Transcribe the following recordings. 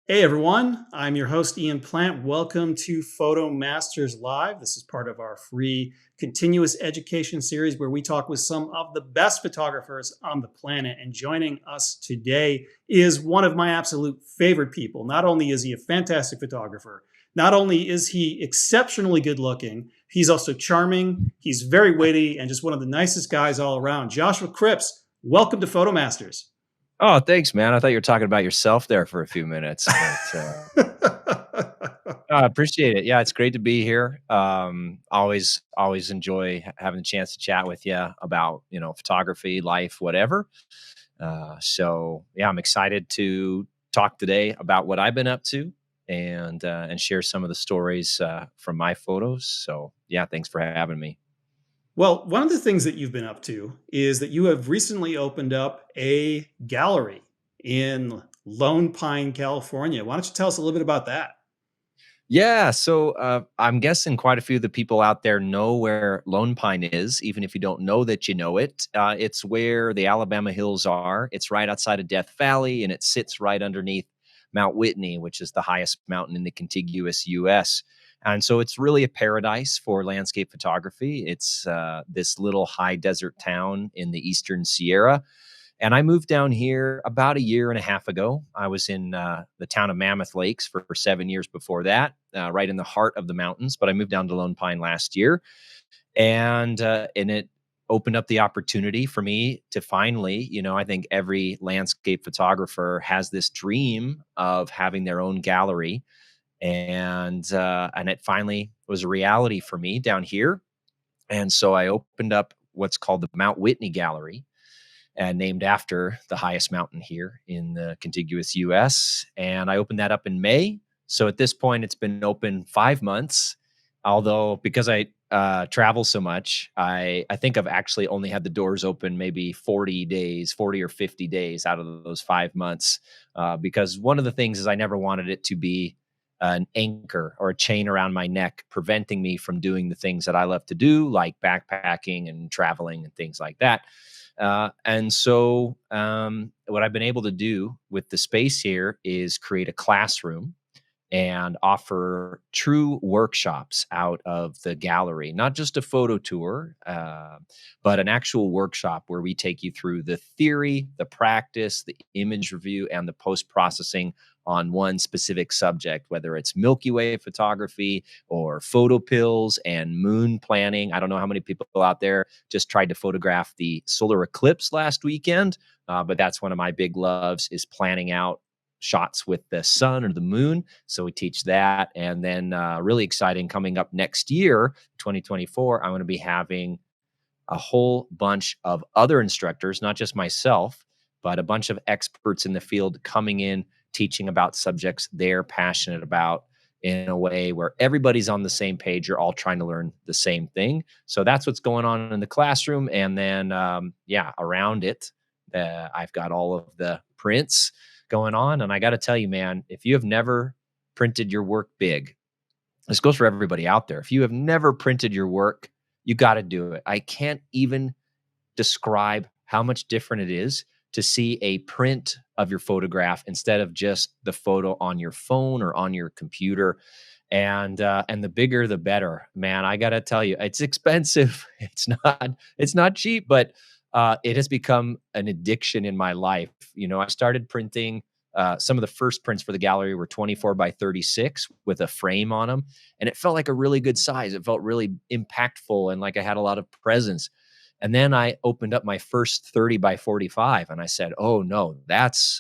Hey everyone, I'm your host Ian Plant. Welcome to Photo Masters Live. This is part of our free continuous education series where we talk with some of the best photographers on the planet. And joining us today is one of my absolute favorite people. Not only is he a fantastic photographer, not only is he exceptionally good looking, he's also charming, he's very witty, and just one of the nicest guys all around. Joshua Cripps, welcome to Photo Masters. Oh, thanks, man. I thought you were talking about yourself there for a few minutes, but I appreciate it. Yeah, it's great to be here. Always enjoy having the chance to chat with you about photography, life, whatever. So yeah, I'm excited to talk today about what I've been up to and share some of the stories from my photos. So yeah, thanks for having me. Well, one of the things that you've been up to is that you have recently opened up a gallery in Lone Pine, California. Why don't you tell us a little bit about that? Yeah, so I'm guessing quite a few of the people out there know where Lone Pine is, even if you don't know that you know it. It's where the Alabama hills are. It's right outside of Death Valley, and it sits right underneath Mount Whitney, which is the highest mountain in the contiguous U.S. And so it's really a paradise for landscape photography. It's this little high desert town in the Eastern Sierra, and I moved down here about a year and a half ago. I was in the town of Mammoth Lakes for 7 years before that, right in the heart of the mountains. But I moved down to Lone Pine last year, and it opened up the opportunity for me to finally, I think every landscape photographer has this dream of having their own gallery, and it finally was a reality for me down here. And so I opened up what's called the Mount Whitney Gallery, and named after the highest mountain here in the contiguous US. And I opened that up in May. So at this point, it's been open 5 months. Although, because I travel so much, I think I've actually only had the doors open maybe 40 days, 40 or 50 days out of those 5 months. Because one of the things is I never wanted it to be an anchor or a chain around my neck, preventing me from doing the things that I love to do, like backpacking and traveling and things like that. And so, what I've been able to do with the space here is create a classroom and offer true workshops out of the gallery, not just a photo tour, but an actual workshop where we take you through the theory, the practice, the image review, and the post processing on one specific subject, whether it's Milky Way photography or photo pills and moon planning. I don't know how many people out there just tried to photograph the solar eclipse last weekend, but that's one of my big loves, is planning out shots with the sun or the moon. So we teach that. And then really exciting, coming up next year, 2024, I'm going to be having a whole bunch of other instructors, not just myself, but a bunch of experts in the field coming in, teaching about subjects they're passionate about in a way where everybody's on the same page. You're all trying to learn the same thing. So that's what's going on in the classroom. And then, yeah, around it, I've got all of the prints going on. And I got to tell you, man, if you have never printed your work big, this goes for everybody out there. If you have never printed your work, you got to do it. I can't even describe how much different it is to see a print of your photograph instead of just the photo on your phone or on your computer. And the bigger the better, man. I gotta tell you, it's expensive. It's not cheap, but it has become an addiction in my life. I started printing. Some of the first prints for the gallery were 24 by 36 with a frame on them, and it felt like a really good size. It felt really impactful and like I had a lot of presence. And then I opened up my first 30 by 45 and I said, oh no,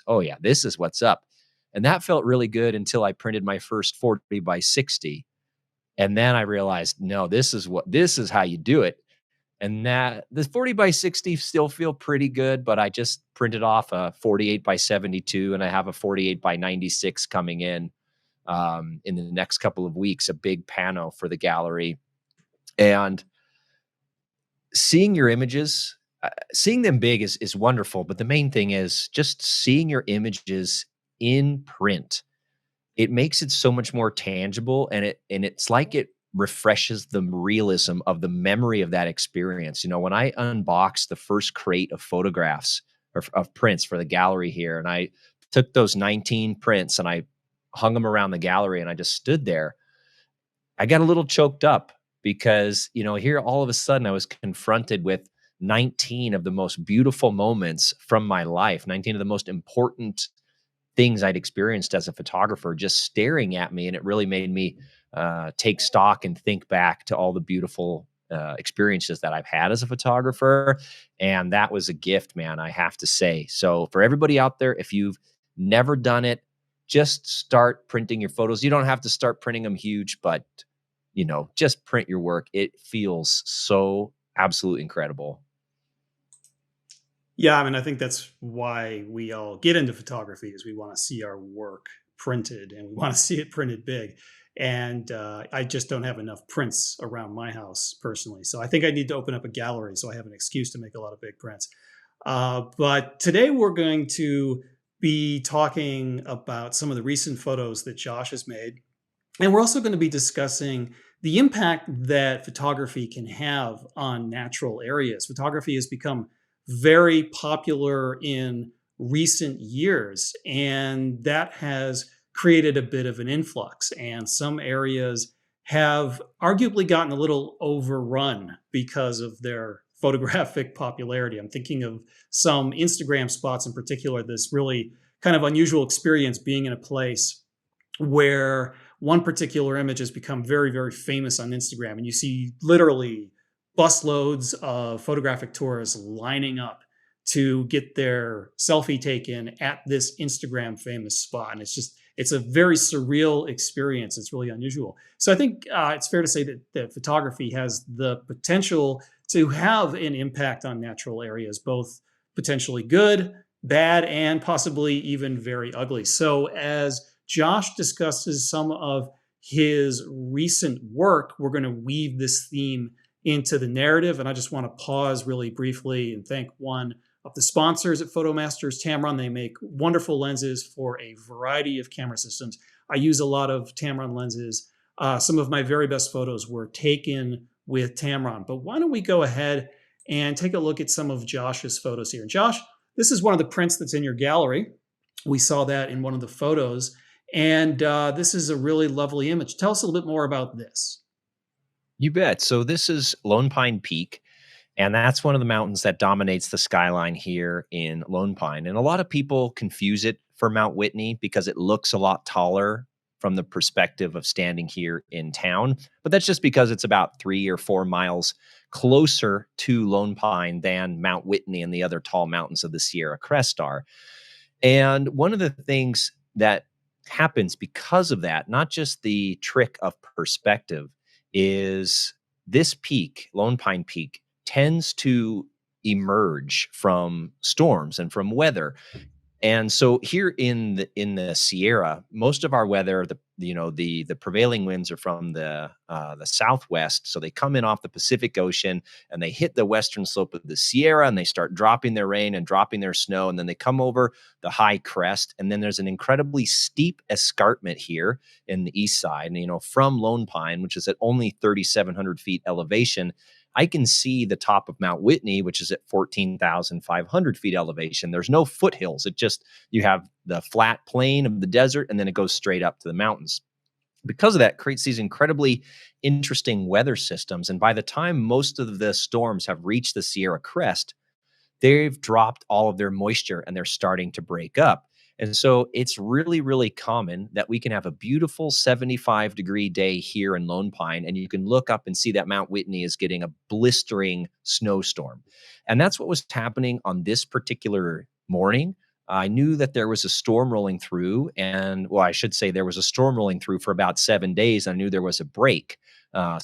oh yeah, this is what's up. And that felt really good until I printed my first 40 by 60. And then I realized, no, this is how you do it. And that the 40 by 60 still feel pretty good, but I just printed off a 48 by 72 and I have a 48 by 96 coming in the next couple of weeks, a big pano for the gallery. And seeing your images, seeing them big is wonderful, but the main thing is just seeing your images in print. It makes it so much more tangible, and it's like it refreshes the realism of the memory of that experience. When I unboxed the first crate of photographs or of prints for the gallery here, and I took those 19 prints and I hung them around the gallery, and I just stood there. I got a little choked up because, here all of a sudden I was confronted with 19 of the most beautiful moments from my life, 19 of the most important things I'd experienced as a photographer just staring at me. And it really made me take stock and think back to all the beautiful experiences that I've had as a photographer. And that was a gift, man, I have to say. So, for everybody out there, if you've never done it, just start printing your photos. You don't have to start printing them huge, but just print your work. It feels so absolutely incredible. Yeah, I mean, I think that's why we all get into photography is we want to see our work printed and we want to see it printed big. And I just don't have enough prints around my house personally. So I think I need to open up a gallery so I have an excuse to make a lot of big prints. But today we're going to be talking about some of the recent photos that Josh has made. And we're also going to be discussing the impact that photography can have on natural areas. Photography has become very popular in recent years, and that has created a bit of an influx. And some areas have arguably gotten a little overrun because of their photographic popularity. I'm thinking of some Instagram spots in particular, this really kind of unusual experience being in a place where one particular image has become very, very famous on Instagram. And you see literally busloads of photographic tourists lining up to get their selfie taken at this Instagram famous spot. And it's a very surreal experience. It's really unusual. So I think it's fair to say that photography has the potential to have an impact on natural areas, both potentially good, bad, and possibly even very ugly. So as Josh discusses some of his recent work, we're going to weave this theme into the narrative. And I just want to pause really briefly and thank one of the sponsors at PhotoMasters, Tamron. They make wonderful lenses for a variety of camera systems. I use a lot of Tamron lenses. Some of my very best photos were taken with Tamron. But why don't we go ahead and take a look at some of Josh's photos here. And Josh, this is one of the prints that's in your gallery. We saw that in one of the photos. And this is a really lovely image. Tell us a little bit more about this. You bet. So this is Lone Pine Peak, and that's one of the mountains that dominates the skyline here in Lone Pine. And a lot of people confuse it for Mount Whitney because it looks a lot taller from the perspective of standing here in town. But that's just because it's about 3 or 4 miles closer to Lone Pine than Mount Whitney and the other tall mountains of the Sierra Crest are. And one of the things that happens because of that, not just the trick of perspective, is this peak, Lone Pine Peak, tends to emerge from storms and from weather. And so here in the Sierra, most of our weather, the prevailing winds are from the southwest. So they come in off the Pacific Ocean and they hit the western slope of the Sierra and they start dropping their rain and dropping their snow. And then they come over the high crest. And then there's an incredibly steep escarpment here in the east side. And from Lone Pine, which is at only 3,700 feet elevation, I can see the top of Mount Whitney, which is at 14,500 feet elevation. There's no foothills. You have the flat plain of the desert, and then it goes straight up to the mountains. Because of that, it creates these incredibly interesting weather systems. And by the time most of the storms have reached the Sierra Crest, they've dropped all of their moisture and they're starting to break up. And so it's really, really common that we can have a beautiful 75-degree day here in Lone Pine, and you can look up and see that Mount Whitney is getting a blistering snowstorm. And that's what was happening on this particular morning. I knew that there was a storm rolling through, and I should say there was a storm rolling through for about 7 days. I knew there was a break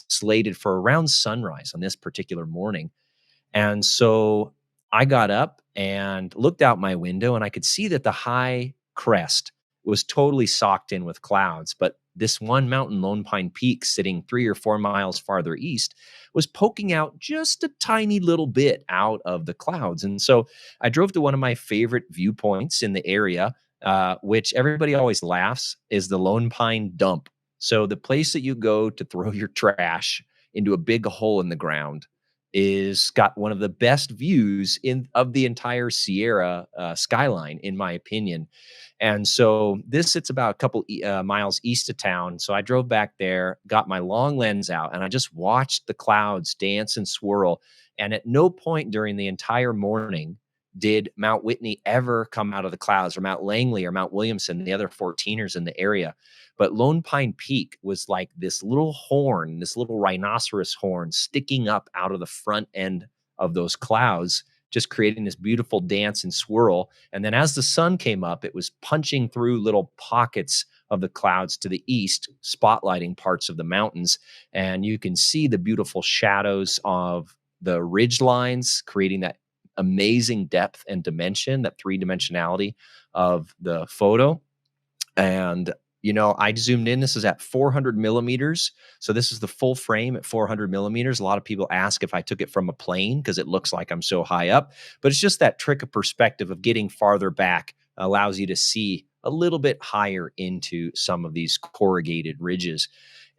slated for around sunrise on this particular morning. And so I got up and looked out my window and I could see that the high crest was totally socked in with clouds. But this one mountain, Lone Pine Peak, sitting 3 or 4 miles farther east, was poking out just a tiny little bit out of the clouds. And so I drove to one of my favorite viewpoints in the area, which everybody always laughs is the Lone Pine Dump. So the place that you go to throw your trash into a big hole in the ground. is got one of the best views in of the entire Sierra skyline, in my opinion. And so this sits about a couple miles east of town. So I drove back there, got my long lens out, and I just watched the clouds dance and swirl. And at no point during the entire morning did Mount Whitney ever come out of the clouds, or Mount Langley or Mount Williamson, the other 14ers in the area. But Lone Pine Peak was like this little horn, this little rhinoceros horn sticking up out of the front end of those clouds, just creating this beautiful dance and swirl. And then as the sun came up, it was punching through little pockets of the clouds to the east, spotlighting parts of the mountains. And you can see the beautiful shadows of the ridge lines, creating that amazing depth and dimension, that three dimensionality of the photo. And I zoomed in. This is at 400 millimeters. So this is the full frame at 400 millimeters. A lot of people ask if I took it from a plane because it looks like I'm so high up, but it's just that trick of perspective of getting farther back allows you to see a little bit higher into some of these corrugated ridges.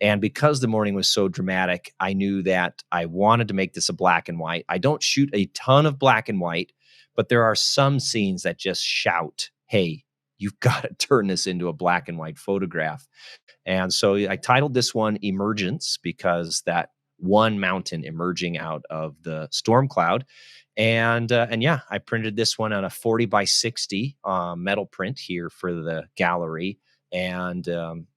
And because the morning was so dramatic, I knew that I wanted to make this a black and white. I don't shoot a ton of black and white, but there are some scenes that just shout, hey, you've got to turn this into a black and white photograph. And so I titled this one Emergence, because that one mountain emerging out of the storm cloud. And yeah, I printed this one on a 40 by 60 metal print here for the gallery. And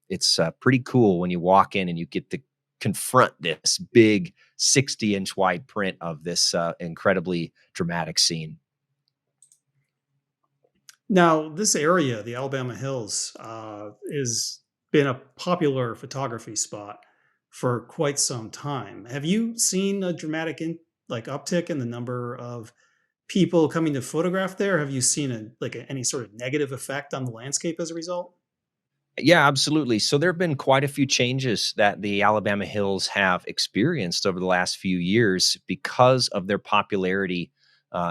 it's pretty cool when you walk in and you get to confront this big 60-inch wide print of this incredibly dramatic scene. Now, this area, the Alabama Hills, is been a popular photography spot for quite some time. Have you seen a dramatic uptick in the number of people coming to photograph there? Have you seen any sort of negative effect on the landscape as a result? Yeah, absolutely. So there have been quite a few changes that the Alabama Hills have experienced over the last few years because of their popularity,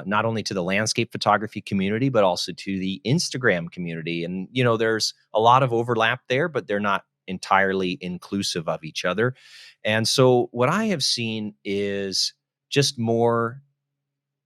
not only to the landscape photography community, but also to the Instagram community. And, there's a lot of overlap there, but they're not entirely inclusive of each other. And so what I have seen is just more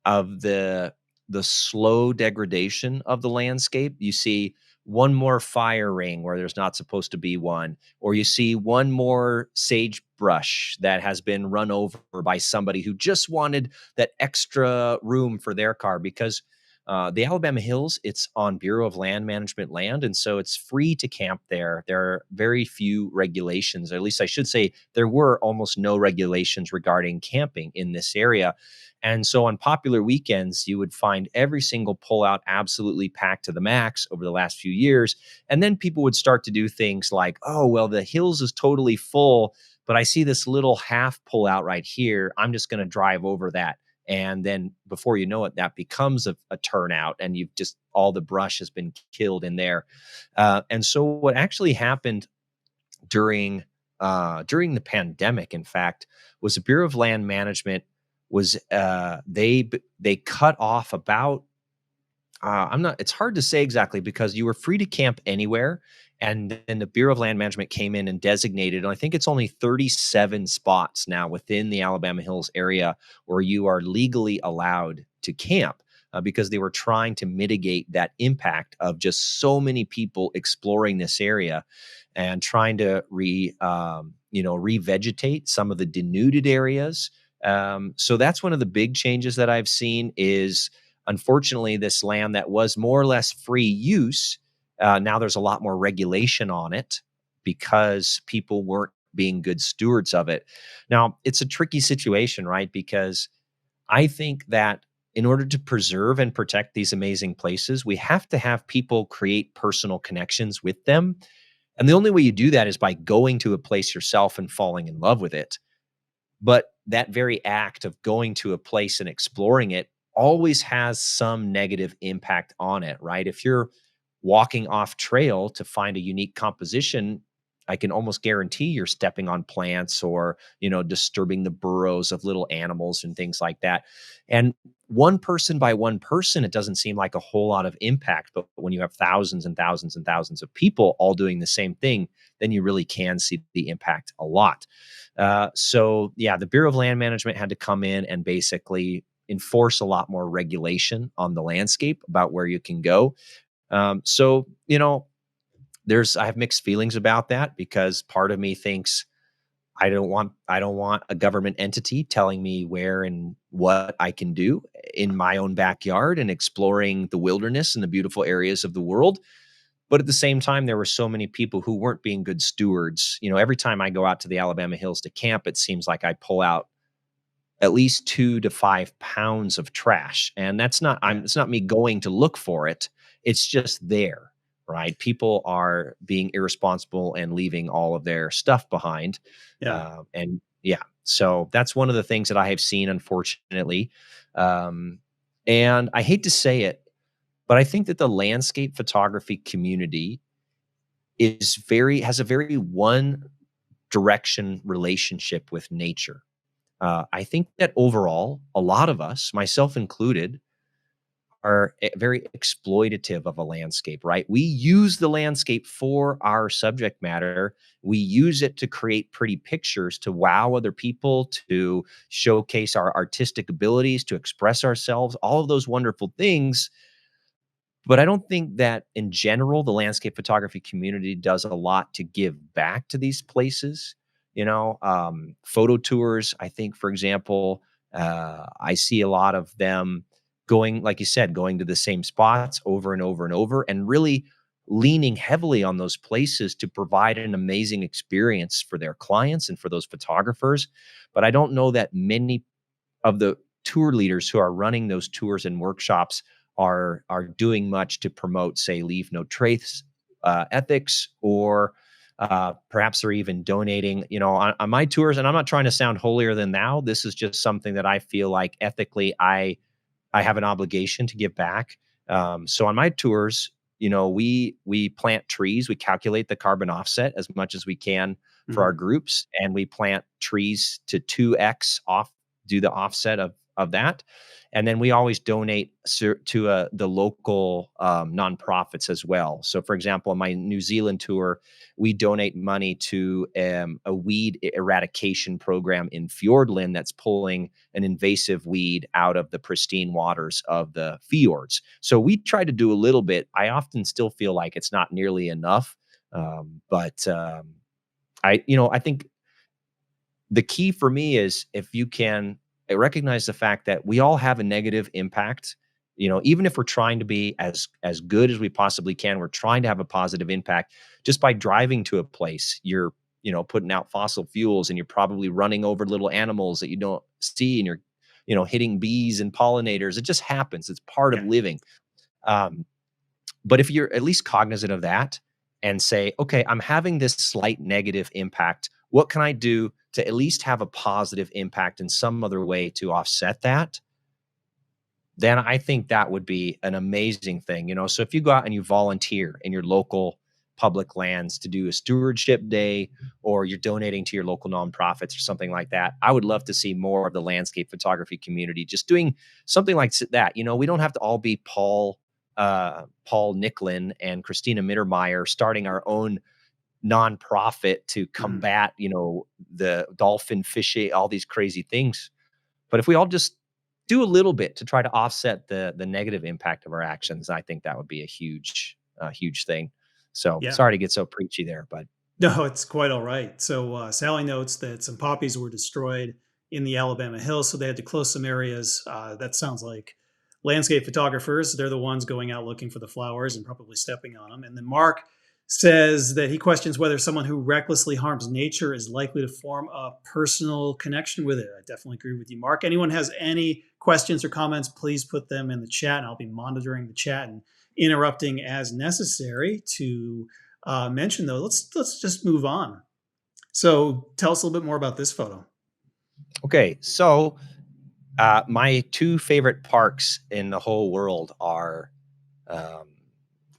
of the slow degradation of the landscape. You see one more fire ring where there's not supposed to be one, or you see one more sagebrush that has been run over by somebody who just wanted that extra room for their car, because the Alabama Hills, it's on Bureau of Land Management land, and so it's free to camp there. There are very few regulations, or at least I should say there were almost no regulations regarding camping in this area. And so on popular weekends, you would find every single pullout absolutely packed to the max over the last few years. And then people would start to do things like, oh, well, the hills is totally full, but I see this little half pullout right here. I'm just going to drive over that. And then before you know it, that becomes a turnout, and you've just all the brush has been killed in there. And so what actually happened during during the pandemic, in fact, was the Bureau of Land Management was they cut off about I'm not it's hard to say exactly, because you were free to camp anywhere, and then the Bureau of Land Management came in and designated, and I think it's only 37 spots now within the Alabama Hills area where you are legally allowed to camp, because they were trying to mitigate that impact of just so many people exploring this area and trying to revegetate some of the denuded areas. So that's one of the big changes that I've seen is, unfortunately, this land that was more or less free use, now there's a lot more regulation on it because people weren't being good stewards of it. Now, it's a tricky situation, right? Because I think that in order to preserve and protect these amazing places, we have to have people create personal connections with them. And the only way you do that is by going to a place yourself and falling in love with it. But that very act of going to a place and exploring it always has some negative impact on it, right? If you're walking off trail to find a unique composition, I can almost guarantee you're stepping on plants or, disturbing the burrows of little animals and things like that. And one person by one person, it doesn't seem like a whole lot of impact. But when you have thousands and thousands and thousands of people all doing the same thing, then you really can see the impact a lot. So yeah, the Bureau of Land Management had to come in and basically enforce a lot more regulation on the landscape about where you can go. So I have mixed feelings about that, because part of me thinks I don't want a government entity telling me where and what I can do in my own backyard and exploring the wilderness and the beautiful areas of the world. But at the same time, there were so many people who weren't being good stewards. Every time I go out to the Alabama hills to camp, it seems like I pull out at least 2 to 5 pounds of trash. And Yeah. it's not me going to look for it. It's just there, right? People are being irresponsible and leaving all of their stuff behind. Yeah. And yeah, so that's one of the things that I have seen, unfortunately. Um, and I hate to say it, but I think that the landscape photography community has a very one direction relationship with nature. I think that overall, a lot of us, myself included, are very exploitative of a landscape, right? We use the landscape for our subject matter. We use it to create pretty pictures, to wow other people, to showcase our artistic abilities, to express ourselves, all of those wonderful things. But I don't think that in general, the landscape photography community does a lot to give back to these places. Photo tours, I think, for example, I see a lot of them going, like you said, going to the same spots over and over and over, and really leaning heavily on those places to provide an amazing experience for their clients and for those photographers. But I don't know that many of the tour leaders who are running those tours and workshops are doing much to promote, say, leave no trace ethics, or perhaps they're even donating, on my tours. And I'm not trying to sound holier than thou. This is just something that I feel like ethically I have an obligation to give back. So on my tours, we plant trees. We calculate the carbon offset as much as we can for our Mhm. groups, and we plant trees to 2x off, do the offset of that. And then we always donate to the local nonprofits as well. So, for example, on my New Zealand tour, we donate money to a weed eradication program in Fiordland that's pulling an invasive weed out of the pristine waters of the fjords. So we try to do a little bit. I often still feel like it's not nearly enough, but I think the key for me is if you can recognize the fact that we all have a negative impact. Even if we're trying to be as good as we possibly can, we're trying to have a positive impact. Just by driving to a place, you're putting out fossil fuels, and you're probably running over little animals that you don't see, and you're hitting bees and pollinators. It just happens. It's part of Yeah. living. um, but if you're at least cognizant of that and say, okay, I'm having this slight negative impact, what can I do to at least have a positive impact in some other way to offset that? Then I think that would be an amazing thing. So if you go out and you volunteer in your local public lands to do a stewardship day, or you're donating to your local nonprofits or something like that, I would love to see more of the landscape photography community just doing something like that. We don't have to all be Paul Nicklin and Christina Mittermeier starting our own nonprofit to Mhm. combat, the dolphin fishing, all these crazy things. But if we all just do a little bit to try to offset the negative impact of our actions, I think that would be a huge thing. So Yeah. sorry to get so preachy there, but No, it's quite all right. So Sally notes that some poppies were destroyed in the Alabama hills, so they had to close some areas. That sounds like landscape photographers. They're the ones going out looking for the flowers and probably stepping on them. And then Mark says that he questions whether someone who recklessly harms nature is likely to form a personal connection with it. I definitely agree with you, Mark. Anyone has any questions or comments, please put them in the chat, and I'll be monitoring the chat and interrupting as necessary to mention though. Let's just move on. So tell us a little bit more about this photo. okay. So my two favorite parks in the whole world are um,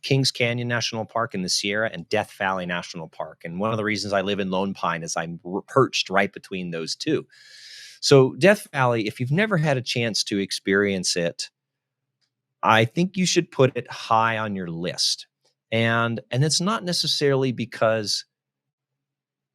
Kings Canyon National Park in the Sierra and Death Valley National Park. And one of the reasons I live in Lone Pine is I'm perched right between those two. So, Death Valley, if you've never had a chance to experience it, I think you should put it high on your list. And it's not necessarily because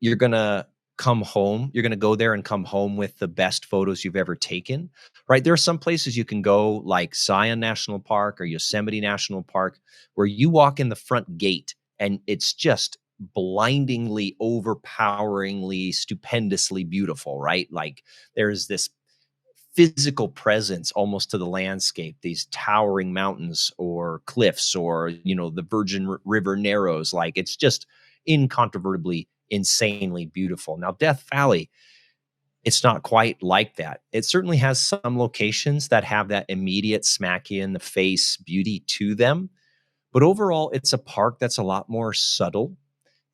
you're going to you're going to go there and come home with the best photos you've ever taken, right? There are some places you can go like Zion National Park or Yosemite National Park where you walk in the front gate and it's just blindingly, overpoweringly, stupendously beautiful, right? Like there's this physical presence almost to the landscape, these towering mountains or cliffs or, the Virgin River Narrows. Like it's just incontrovertibly insanely beautiful. Now, Death Valley, it's not quite like that. It certainly has some locations that have that immediate smack you in the face beauty to them. But overall, it's a park that's a lot more subtle,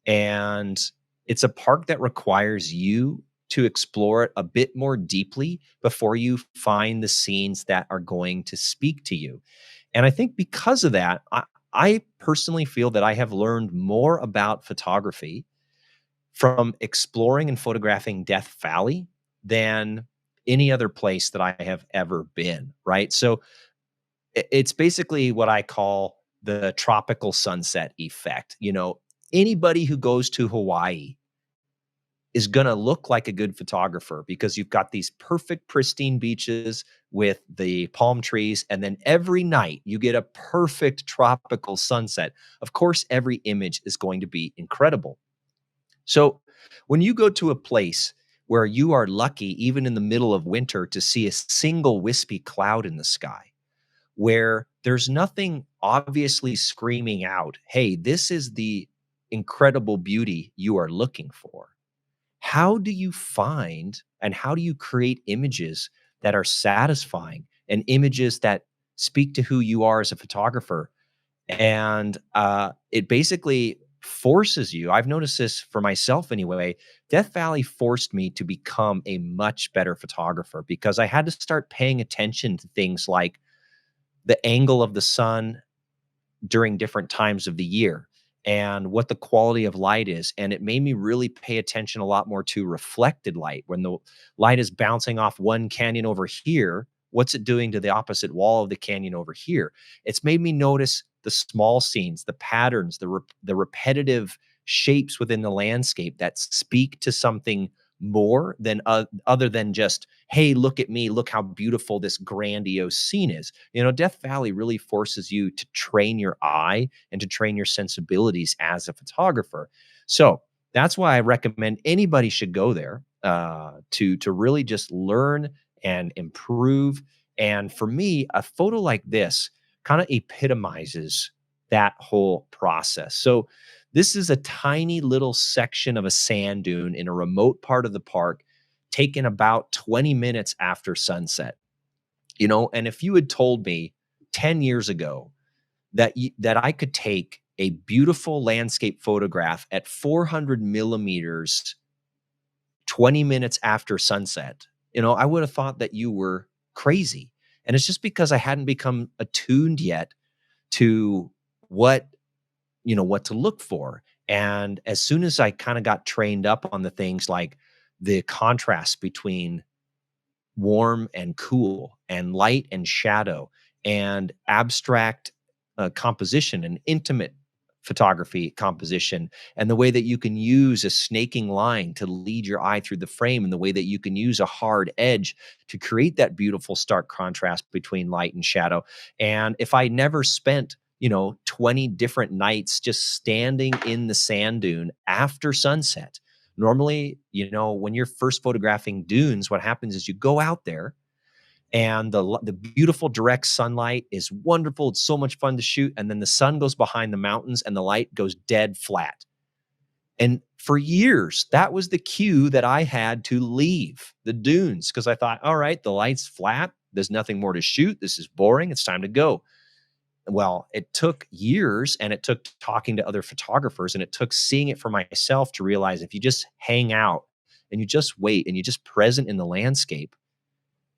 and it's a park that requires you to explore it a bit more deeply before you find the scenes that are going to speak to you. And I think because of that, I personally feel that I have learned more about photography from exploring and photographing Death Valley than any other place that I have ever been, right? So it's basically what I call the tropical sunset effect. Anybody who goes to Hawaii is going to look like a good photographer because you've got these perfect pristine beaches with the palm trees, and then every night you get a perfect tropical sunset. Of course, every image is going to be incredible. So when you go to a place where you are lucky, even in the middle of winter, to see a single wispy cloud in the sky, where there's nothing obviously screaming out, hey, this is the incredible beauty you are looking for. How do you find and how do you create images that are satisfying and images that speak to who you are as a photographer? And it basically forces you. I've noticed this for myself anyway. Death Valley forced me to become a much better photographer because I had to start paying attention to things like the angle of the sun during different times of the year and what the quality of light is. And it made me really pay attention a lot more to reflected light. When the light is bouncing off one canyon over here, what's it doing to the opposite wall of the canyon over here? It's made me notice the small scenes, the patterns, the repetitive shapes within the landscape that speak to something more than other than just, hey, look at me, look how beautiful this grandiose scene is. Death Valley really forces you to train your eye and to train your sensibilities as a photographer. So that's why I recommend anybody should go there to really just learn and improve. And for me, a photo like this kind of epitomizes that whole process. So this is a tiny little section of a sand dune in a remote part of the park, taken about 20 minutes after sunset. And if you had told me 10 years ago that I could take a beautiful landscape photograph at 400 millimeters 20 minutes after sunset, I would have thought that you were crazy. And it's just because I hadn't become attuned yet to what what to look for. And as soon as I kind of got trained up on the things like the contrast between warm and cool and light and shadow and abstract composition and intimate photography composition, and the way that you can use a snaking line to lead your eye through the frame, and the way that you can use a hard edge to create that beautiful stark contrast between light and shadow. And if I never spent 20 different nights just standing in the sand dune after sunset. Normally, when you're first photographing dunes, what happens is you go out there and the beautiful direct sunlight is wonderful. It's so much fun to shoot. And then the sun goes behind the mountains and the light goes dead flat. And for years, that was the cue that I had to leave the dunes because I thought, all right, the light's flat. There's nothing more to shoot. This is boring. It's time to go. Well, it took years, and it took talking to other photographers, and it took seeing it for myself to realize if you just hang out and you just wait and you just present in the landscape,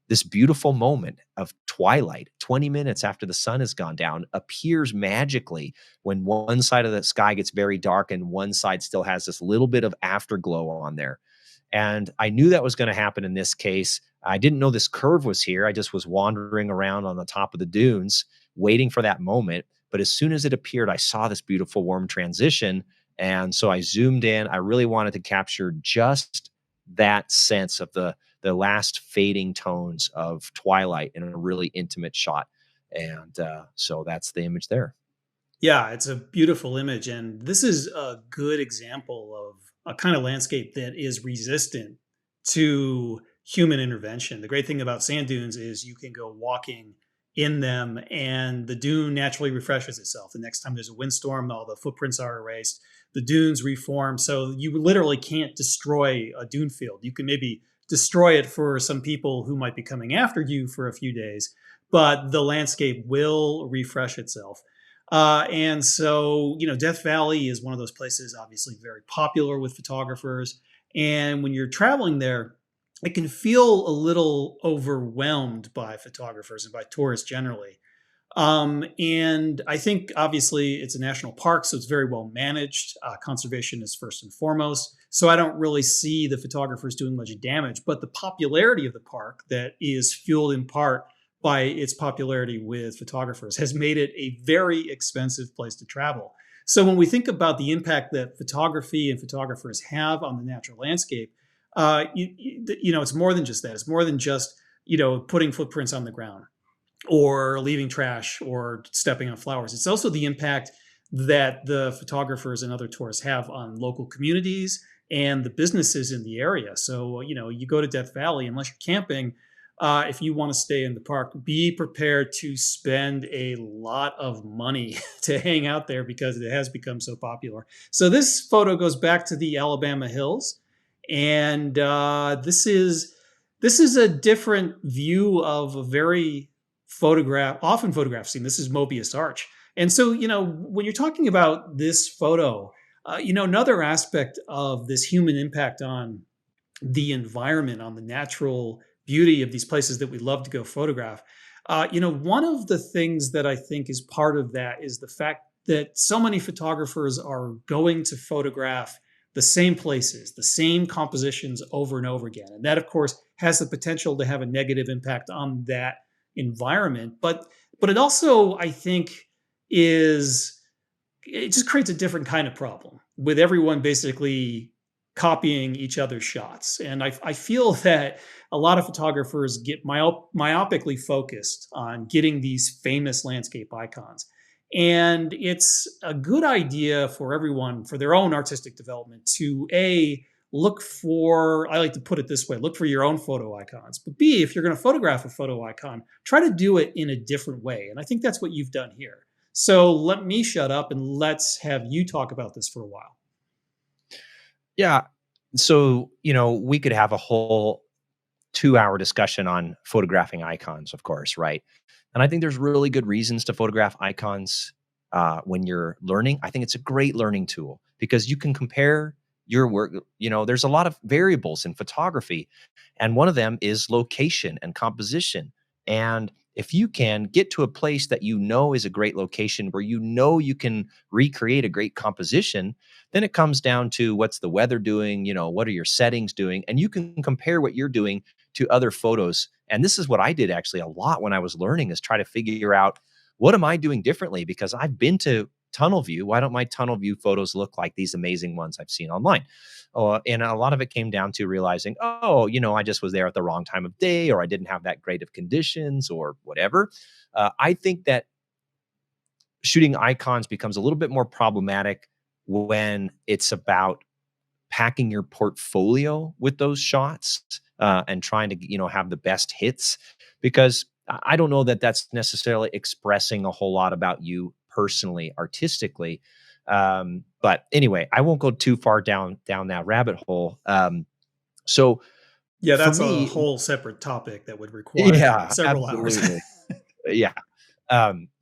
this beautiful moment of twilight, 20 minutes after the sun has gone down, appears magically when one side of the sky gets very dark and one side still has this little bit of afterglow on there. And I knew that was going to happen in this case. I didn't know this curve was here. I just was wandering around on the top of the dunes, waiting for that moment. But as soon as it appeared, I saw this beautiful warm transition. And so I zoomed in. I really wanted to capture just that sense of the last fading tones of twilight in a really intimate shot. And so that's the image there. Yeah, it's a beautiful image. And this is a good example of a kind of landscape that is resistant to human intervention. The great thing about sand dunes is you can go walking in them and the dune naturally refreshes itself. The next time there's a windstorm, all the footprints are erased, the dunes reform. So you literally can't destroy a dune field. You can maybe destroy it for some people who might be coming after you for a few days, but the landscape will refresh itself. And so, Death Valley is one of those places, obviously very popular with photographers. And when you're traveling there, it can feel a little overwhelmed by photographers and by tourists generally. And I think obviously it's a national park, so it's very well managed. Conservation is first and foremost. So I don't really see the photographers doing much damage. But the popularity of the park, that is fueled in part by its popularity with photographers, has made it a very expensive place to travel. So when we think about the impact that photography and photographers have on the natural landscape, it's more than just that. It's more than just putting footprints on the ground or leaving trash or stepping on flowers. It's also the impact that the photographers and other tourists have on local communities and the businesses in the area. So, you go to Death Valley, unless you're camping, if you want to stay in the park, be prepared to spend a lot of money to hang out there because it has become so popular. So this photo goes back to the Alabama hills, and this is a different view of a very often photographed scene. This is Mobius Arch. And so, when you're talking about this photo, another aspect of this human impact on the environment, on the natural beauty of these places that we love to go photograph. One of the things that I think is part of that is the fact that so many photographers are going to photograph the same places, the same compositions over and over again. And that, of course, has the potential to have a negative impact on that environment. But it also, I think, it just creates a different kind of problem with everyone basically copying each other's shots. And I feel that a lot of photographers get myopically focused on getting these famous landscape icons. And it's a good idea for everyone, for their own artistic development, to look for, I like to put it this way, look for your own photo icons. But B, if you're going to photograph a photo icon, try to do it in a different way. And I think that's what you've done here. So let me shut up and let's have you talk about this for a while. Yeah. So, we could have a whole 2-hour discussion on photographing icons, of course, right? And I think there's really good reasons to photograph icons when you're learning. I think it's a great learning tool because you can compare your work. There's a lot of variables in photography, and one of them is location and composition. And if you can get to a place that is a great location where you can recreate a great composition, then it comes down to what's the weather doing, what are your settings doing, and you can compare what you're doing to other photos. And this is what I did actually a lot when I was learning, is try to figure out, what am I doing differently? Because I've been to tunnel view. Why don't my tunnel view photos look like these amazing ones I've seen online? And a lot of it came down to realizing, I just was there at the wrong time of day, or I didn't have that great of conditions or whatever. I think that shooting icons becomes a little bit more problematic when it's about packing your portfolio with those shots and trying to have the best hits, because I don't know that that's necessarily expressing a whole lot about you personally, artistically. But anyway, I won't go too far down that rabbit hole. So Yeah, for that's a me, whole separate topic that would require yeah, several hours. absolutely. Yeah.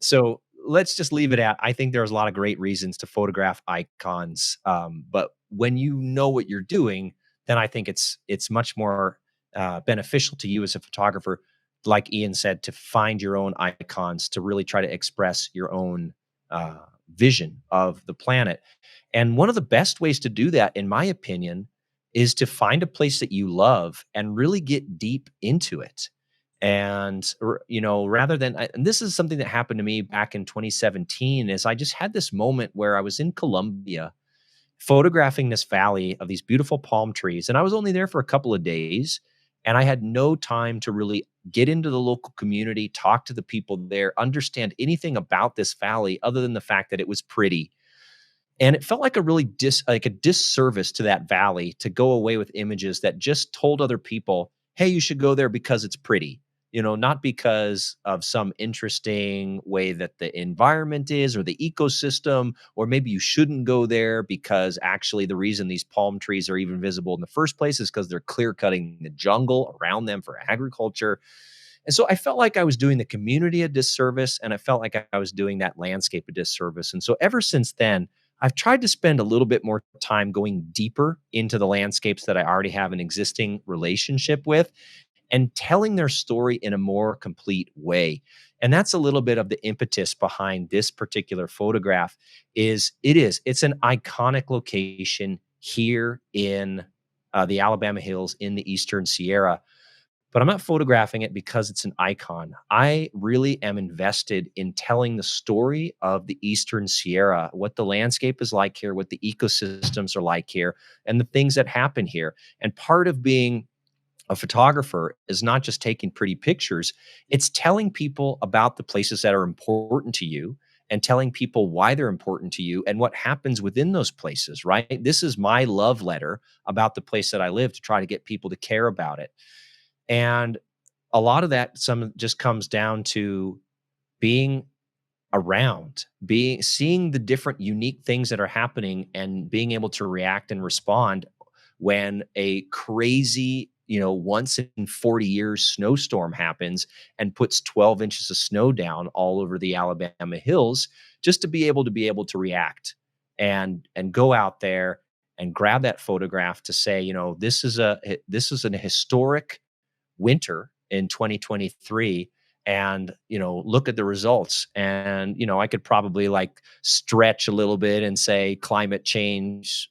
So let's just leave it at, I think there's a lot of great reasons to photograph icons. But when you know what you're doing, then I think it's much more beneficial to you as a photographer like Ian said, to find your own icons to really try to express your own uh, vision of the planet. And one of the best ways to do that, in my opinion, is to find a place that you love and really get deep into it. And rather than, and this is something that happened to me back in 2017, is I just had this moment where I was in Colombia photographing this valley of these beautiful palm trees. And I was only there for a couple of days. And I had no time to really get into the local community, talk to the people there, understand anything about this valley other than the fact that it was pretty. And it felt like a really like a disservice to that valley to go away with images that just told other people, hey, you should go there because it's pretty, not because of some interesting way that the environment is or the ecosystem, or maybe you shouldn't go there because actually the reason these palm trees are even visible in the first place is because they're clear cutting the jungle around them for agriculture. And so I felt like I was doing the community a disservice, and I felt like I was doing that landscape a disservice. And so ever since then, I've tried to spend a little bit more time going deeper into the landscapes that I already have an existing relationship with and telling their story in a more complete way. And that's a little bit of the impetus behind this particular photograph. It's an iconic location here in the Alabama Hills in the Eastern Sierra, but I'm not photographing it because it's an icon. I really am invested in telling the story of the Eastern Sierra, what the landscape is like here, what the ecosystems are like here, and the things that happen here. And part of being a photographer is not just taking pretty pictures, it's telling people about the places that are important to you and telling people why they're important to you and what happens within those places, right? This is my love letter about the place that I live to try to get people to care about it. And a lot of that some just comes down to being around, seeing the different unique things that are happening and being able to react and respond when a crazy, once in 40 years snowstorm happens and puts 12 inches of snow down all over the Alabama hills, just to be able to react and go out there and grab that photograph to say, this is an historic winter in 2023, and look at the results. And I could probably like stretch a little bit and say climate change,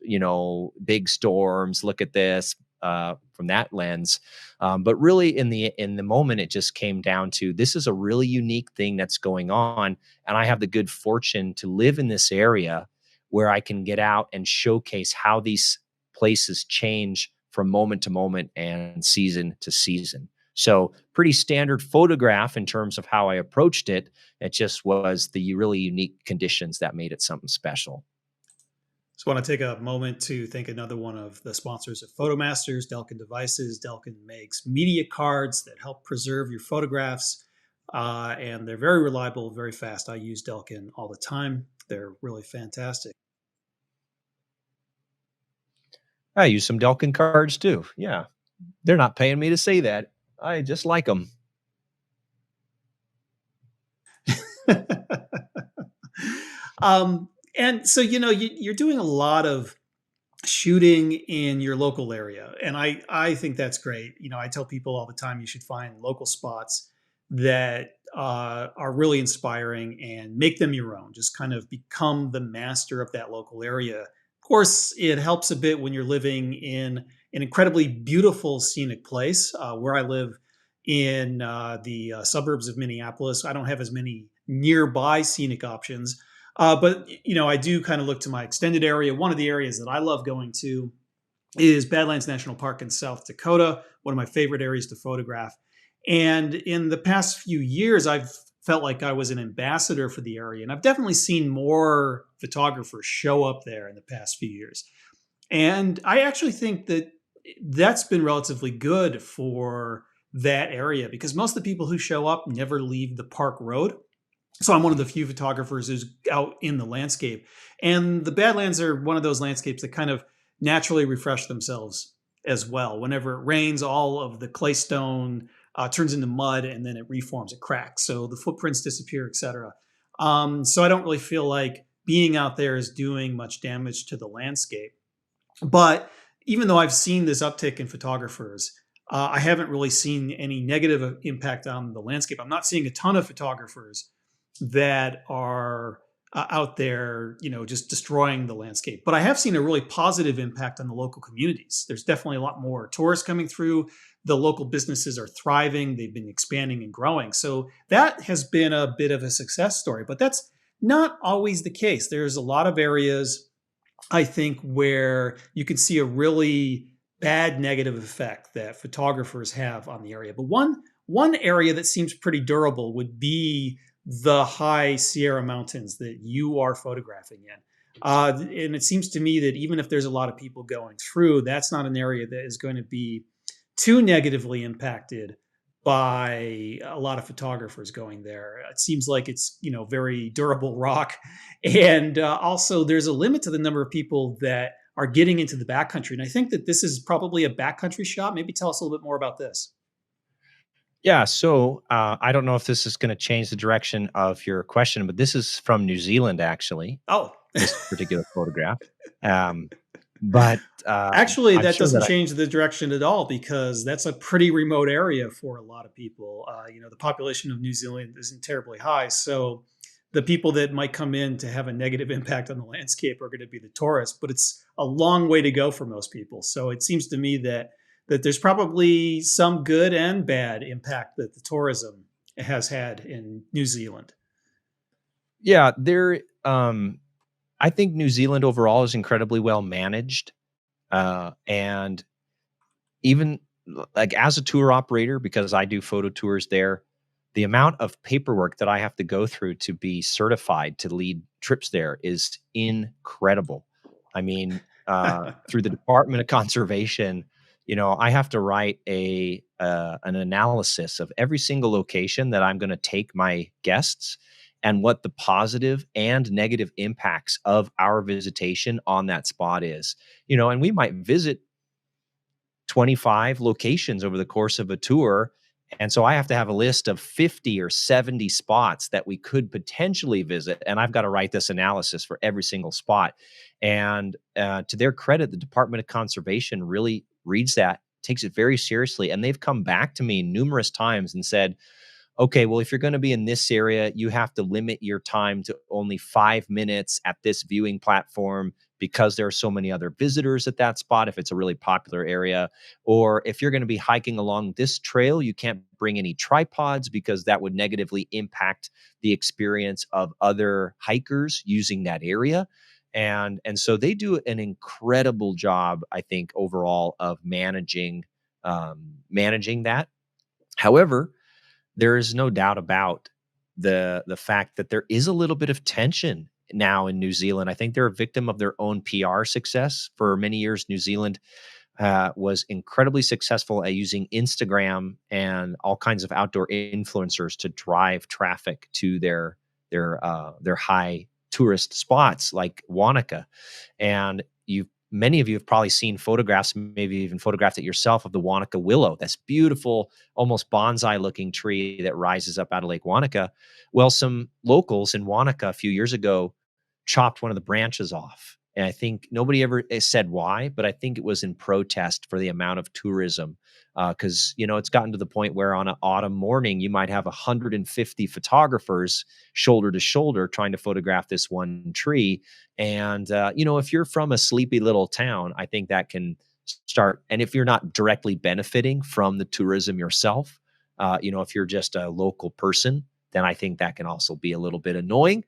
big storms, look at this from that lens. But really in the moment, it just came down to, this is a really unique thing that's going on, and I have the good fortune to live in this area where I can get out and showcase how these places change from moment to moment and season to season. So pretty standard photograph in terms of how I approached it. It just was the really unique conditions that made it something special. So I want to take a moment to thank another one of the sponsors of PhotoMasters, Delkin Devices. Delkin makes media cards that help preserve your photographs, and they're very reliable, very fast. I use Delkin all the time. They're really fantastic. I use some Delkin cards too. Yeah. They're not paying me to say that. I just like them. And so, you're doing a lot of shooting in your local area, and I think that's great. I tell people all the time you should find local spots that are really inspiring and make them your own. Just kind of become the master of that local area. Of course, it helps a bit when you're living in an incredibly beautiful scenic place. Where I live in the suburbs of Minneapolis, I don't have as many nearby scenic options. But I do kind of look to my extended area. One of the areas that I love going to is Badlands National Park in South Dakota, one of my favorite areas to photograph. And in the past few years, I've felt like I was an ambassador for the area. And I've definitely seen more photographers show up there in the past few years. And I actually think that that's been relatively good for that area because most of the people who show up never leave the park road. So I'm one of the few photographers who's out in the landscape. And the Badlands are one of those landscapes that kind of naturally refresh themselves as well. Whenever it rains, all of the clay stone turns into mud and then it reforms, it cracks. So the footprints disappear, etc. So I don't really feel like being out there is doing much damage to the landscape. But even though I've seen this uptick in photographers, I haven't really seen any negative impact on the landscape. I'm not seeing a ton of photographers that are out there, just destroying the landscape. But I have seen a really positive impact on the local communities. There's definitely a lot more tourists coming through. The local businesses are thriving. They've been expanding and growing. So that has been a bit of a success story. But that's not always the case. There's a lot of areas, I think, where you can see a really bad negative effect that photographers have on the area. But one area that seems pretty durable would be the high Sierra Mountains that you are photographing in. And it seems to me that even if there's a lot of people going through, that's not an area that is going to be too negatively impacted by a lot of photographers going there. It seems like it's, very durable rock. And also there's a limit to the number of people that are getting into the backcountry. And I think that this is probably a backcountry shot. Maybe tell us a little bit more about this. Yeah, so I don't know if this is going to change the direction of your question, but this is from New Zealand, actually, Oh, this particular photograph. Um, but actually, I'm that sure doesn't that change the direction at all because that's a pretty remote area for a lot of people. The population of New Zealand isn't terribly high. So the people that might come in to have a negative impact on the landscape are going to be the tourists, but it's a long way to go for most people. So it seems to me that there's probably some good and bad impact that the tourism has had in New Zealand. yeah, I think New Zealand overall is incredibly well managed. And even like as a tour operator, because I do photo tours there, the amount of paperwork that I have to go through to be certified to lead trips there is incredible. I mean, through the Department of Conservation, I have to write an analysis of every single location that I'm going to take my guests and what the positive and negative impacts of our visitation on that spot is. And we might visit 25 locations over the course of a tour. And so I have to have a list of 50 or 70 spots that we could potentially visit. And I've got to write this analysis for every single spot. And to their credit, the Department of Conservation really reads that, takes it very seriously. And they've come back to me numerous times and said, okay, well, if you're going to be in this area, you have to limit your time to only 5 minutes at this viewing platform because there are so many other visitors at that spot if it's a really popular area. Or if you're going to be hiking along this trail, you can't bring any tripods because that would negatively impact the experience of other hikers using that area. And so they do an incredible job, I think, overall of managing that. However, there is no doubt about the fact that there is a little bit of tension now in New Zealand. I think they're a victim of their own PR success. For many years, New Zealand was incredibly successful at using Instagram and all kinds of outdoor influencers to drive traffic to their high tourist spots like Wanaka. And many of you have probably seen photographs, maybe even photographed it yourself, of the Wanaka willow. That's beautiful, almost bonsai looking tree that rises up out of Lake Wanaka. Well, some locals in Wanaka a few years ago chopped one of the branches off. And I think nobody ever said why, but I think it was in protest for the amount of tourism. Because, it's gotten to the point where on an autumn morning, you might have 150 photographers shoulder to shoulder trying to photograph this one tree. And, if you're from a sleepy little town, I think that can start. And if you're not directly benefiting from the tourism yourself, if you're just a local person, then I think that can also be a little bit annoying.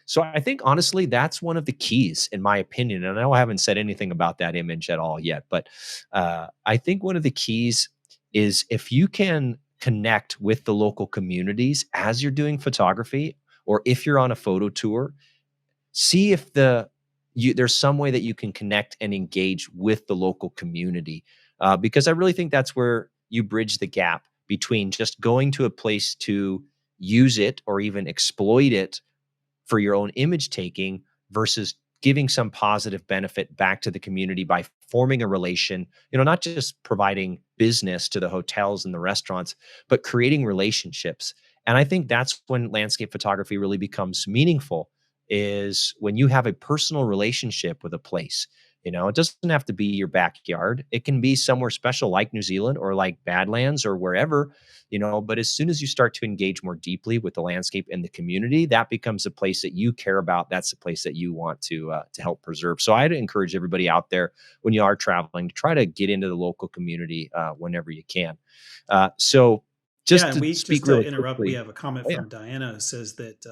So I think honestly, that's one of the keys, in my opinion. And I know I haven't said anything about that image at all yet, but I think one of the keys is if you can connect with the local communities as you're doing photography, or if you're on a photo tour, see if there's some way that you can connect and engage with the local community, because I really think that's where you bridge the gap between just going to a place to use it or even exploit it for your own image taking versus giving some positive benefit back to the community by forming a relation, not just providing business to the hotels and the restaurants, but creating relationships. And I think that's when landscape photography really becomes meaningful, is when you have a personal relationship with a place. It doesn't have to be your backyard. It can be somewhere special like New Zealand or like Badlands or wherever, but as soon as you start to engage more deeply with the landscape and the community, that becomes a place that you care about. That's a place that you want to help preserve. So I'd encourage everybody out there, when you are traveling, to try to get into the local community whenever you can. So Yeah, just and to we just speak to really interrupt, we quickly. have a comment Oh yeah. from Diana who says that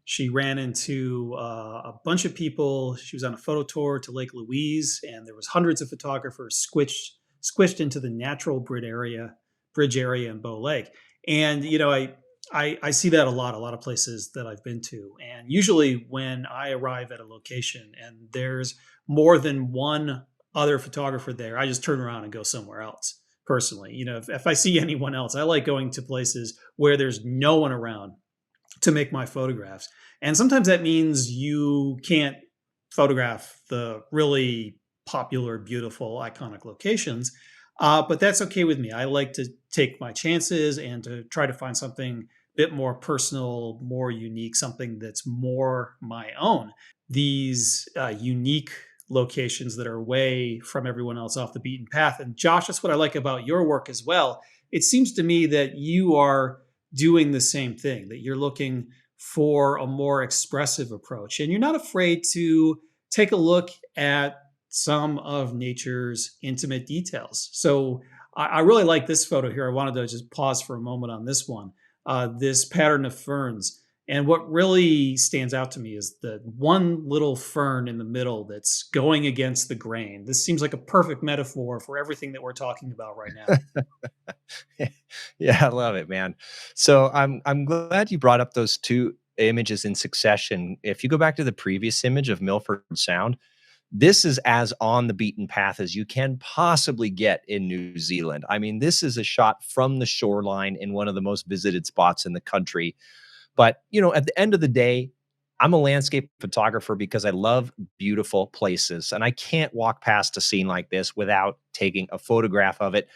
she ran into a bunch of people. She was on a photo tour to Lake Louise, and there was hundreds of photographers squished into the natural bridge area in Bow Lake. And I see that a lot. A lot of places that I've been to, and usually when I arrive at a location and there's more than one other photographer there, I just turn around and go somewhere else personally. If I see anyone else, I like going to places where there's no one around to make my photographs. And sometimes that means you can't photograph the really popular, beautiful, iconic locations. But that's okay with me. I like to take my chances and to try to find something a bit more personal, more unique, something that's more my own. These unique locations that are away from everyone else off the beaten path. And Josh, that's what I like about your work as well. It seems to me that you are doing the same thing, that you're looking for a more expressive approach. And you're not afraid to take a look at some of nature's intimate details. So I really like this photo here. I wanted to just pause for a moment on this one, this pattern of ferns. And what really stands out to me is the one little fern in the middle that's going against the grain. This seems like a perfect metaphor for everything that we're talking about right now. Yeah, I love it, man. So I'm glad you brought up those two images in succession. If you go back to the previous image of Milford Sound, this is as on the beaten path as you can possibly get in New Zealand. I mean, this is a shot from the shoreline in one of the most visited spots in the country. But, at the end of the day, I'm a landscape photographer because I love beautiful places, and I can't walk past a scene like this without taking a photograph of it,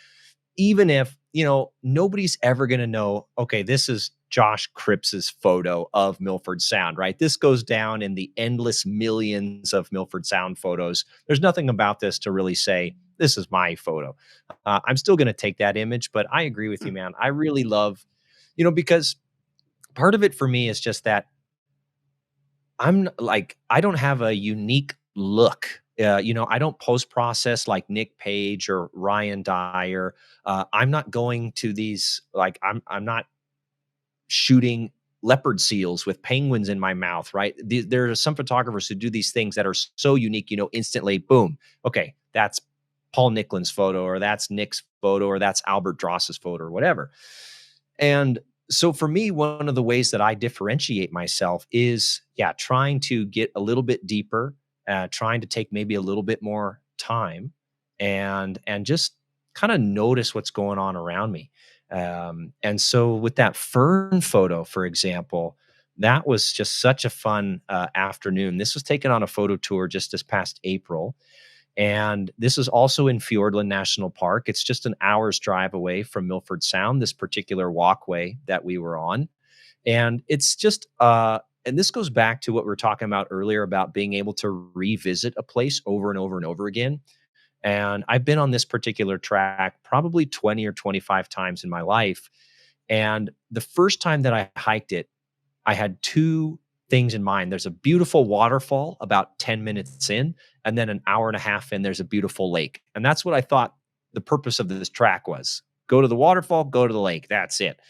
even if, nobody's ever going to know, okay, this is Josh Cripps's photo of Milford Sound, right? This goes down in the endless millions of Milford Sound photos. There's nothing about this to really say, this is my photo. I'm still going to take that image, but I agree with you, man. I really love, because part of it for me is just that I don't have a unique look. I don't post process like Nick Page or Ryan Dyer. I'm not going to these like I'm not shooting leopard seals with penguins in my mouth, right? There are some photographers who do these things that are so unique, instantly, boom. Okay, that's Paul Nicklin's photo, or that's Nick's photo, or that's Albert Dross's photo, or whatever. And so for me, one of the ways that I differentiate myself is, yeah, trying to get a little bit deeper, trying to take maybe a little bit more time, and just kind of notice what's going on around me. And so with that fern photo, for example, that was just such a fun afternoon. This was taken on a photo tour just this past April, and this is also in Fiordland National Park. It's just an hour's drive away from Milford Sound, this particular walkway that we were on. And it's just, and this goes back to what we were talking about earlier about being able to revisit a place over and over and over again. And I've been on this particular track probably 20 or 25 times in my life. And the first time that I hiked it, I had two things in mind. There's a beautiful waterfall about 10 minutes in, and then an hour and a half in, there's a beautiful lake. And that's what I thought the purpose of this track was: go to the waterfall, go to the lake. That's it.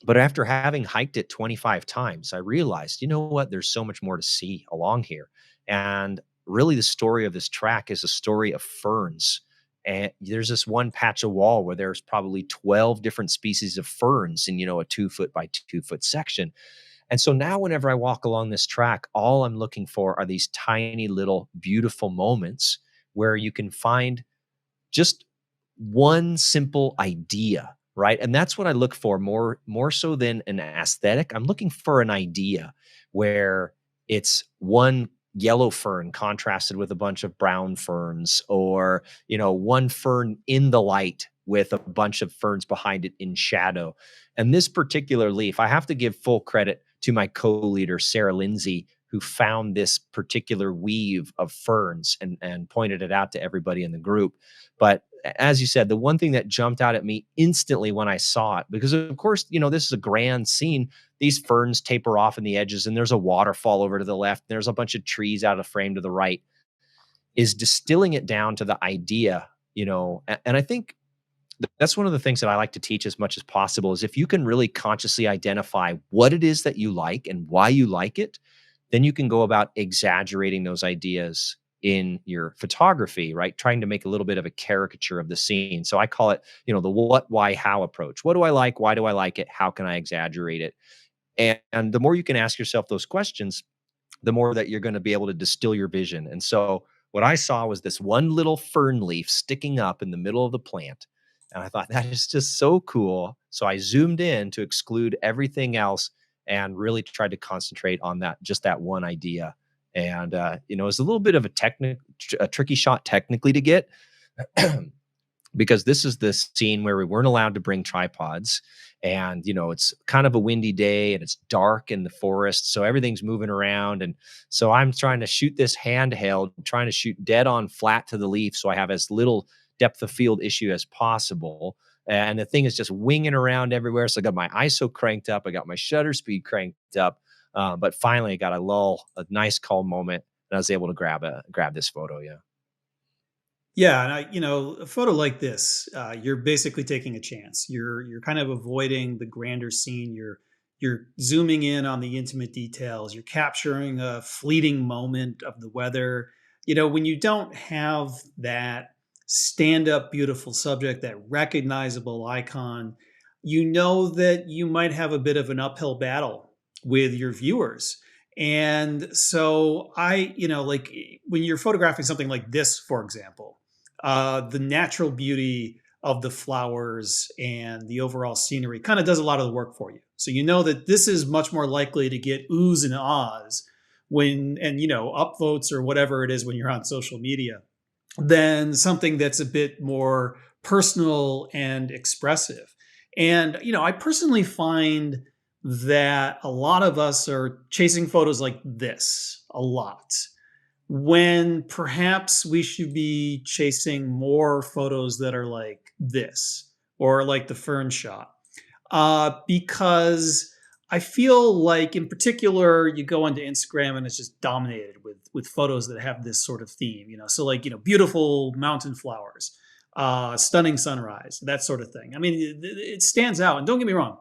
But after having hiked it 25 times, I realized, you know what? There's so much more to see along here. And really, the story of this track is a story of ferns. And there's this one patch of wall where there's probably 12 different species of ferns in, a 2 foot by 2 foot section. And so now, whenever I walk along this track, all I'm looking for are these tiny little beautiful moments where you can find just one simple idea, right? And that's what I look for more so than an aesthetic. I'm looking for an idea where it's one yellow fern contrasted with a bunch of brown ferns, or one fern in the light with a bunch of ferns behind it in shadow. And this particular leaf, I have to give full credit to my co-leader Sarah Lindsay. who found this particular weave of ferns and pointed it out to everybody in the group. But as you said, the one thing that jumped out at me instantly when I saw it, because of course, this is a grand scene. These ferns taper off in the edges, and there's a waterfall over to the left. There's a bunch of trees out of frame to the right, is distilling it down to the idea, and I think that's one of the things that I like to teach as much as possible is if you can really consciously identify what it is that you like and why you like it, then you can go about exaggerating those ideas in your photography, right? Trying to make a little bit of a caricature of the scene. So I call it, the what, why, how approach. What do I like? Why do I like it? How can I exaggerate it? And the more you can ask yourself those questions, the more that you're going to be able to distill your vision. And so what I saw was this one little fern leaf sticking up in the middle of the plant. And I thought that is just so cool. So I zoomed in to exclude everything else and really tried to concentrate on that one idea. And, it was a little bit of a tricky shot technically to get because this is the scene where we weren't allowed to bring tripods. And, it's kind of a windy day and it's dark in the forest. So everything's moving around. And so I'm trying to shoot this handheld, trying to shoot dead on flat to the leaf. So I have as little depth of field issue as possible. And the thing is just winging around everywhere. So I got my ISO cranked up. I got my shutter speed cranked up. But finally I got a nice calm moment. And I was able to grab this photo. Yeah. Yeah, and a photo like this, you're basically taking a chance. You're kind of avoiding the grander scene. You're zooming in on the intimate details. You're capturing a fleeting moment of the weather. When you don't have that stand-up beautiful subject, that recognizable icon, you know that you might have a bit of an uphill battle with your viewers. And so like when you're photographing something like this, for example, the natural beauty of the flowers and the overall scenery kind of does a lot of the work for you. So you know that this is much more likely to get oohs and ahs and upvotes or whatever it is when you're on social media than something that's a bit more personal and expressive. And I personally find that a lot of us are chasing photos like this a lot when perhaps we should be chasing more photos that are like this or like the fern shot. Because I feel like, in particular, you go onto Instagram and it's just dominated with photos that have this sort of theme. So like beautiful mountain flowers, stunning sunrise, that sort of thing. I mean, it stands out. And don't get me wrong,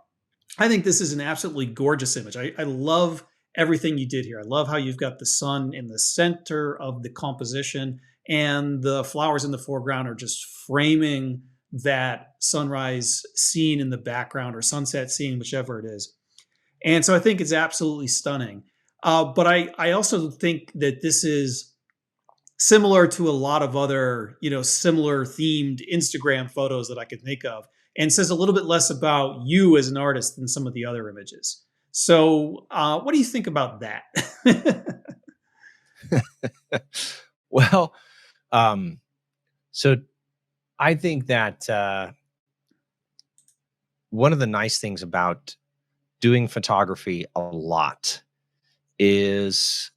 I think this is an absolutely gorgeous image. I love everything you did here. I love how you've got the sun in the center of the composition and the flowers in the foreground are just framing that sunrise scene in the background or sunset scene, whichever it is. And so I think it's absolutely stunning. But I also think that this is similar to a lot of other, similar themed Instagram photos that I could think of, and says a little bit less about you as an artist than some of the other images. So, what do you think about that? Well, so I think that one of the nice things about doing photography a lot is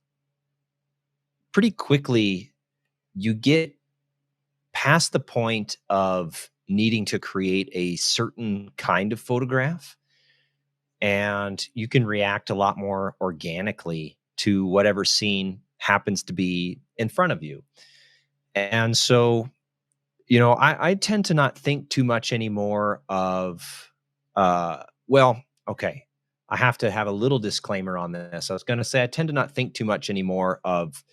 pretty quickly you get past the point of needing to create a certain kind of photograph and you can react a lot more organically to whatever scene happens to be in front of you. And so, I tend to not think too much anymore of, okay, I have to have a little disclaimer on this. I was going to say, I tend to not think too much anymore of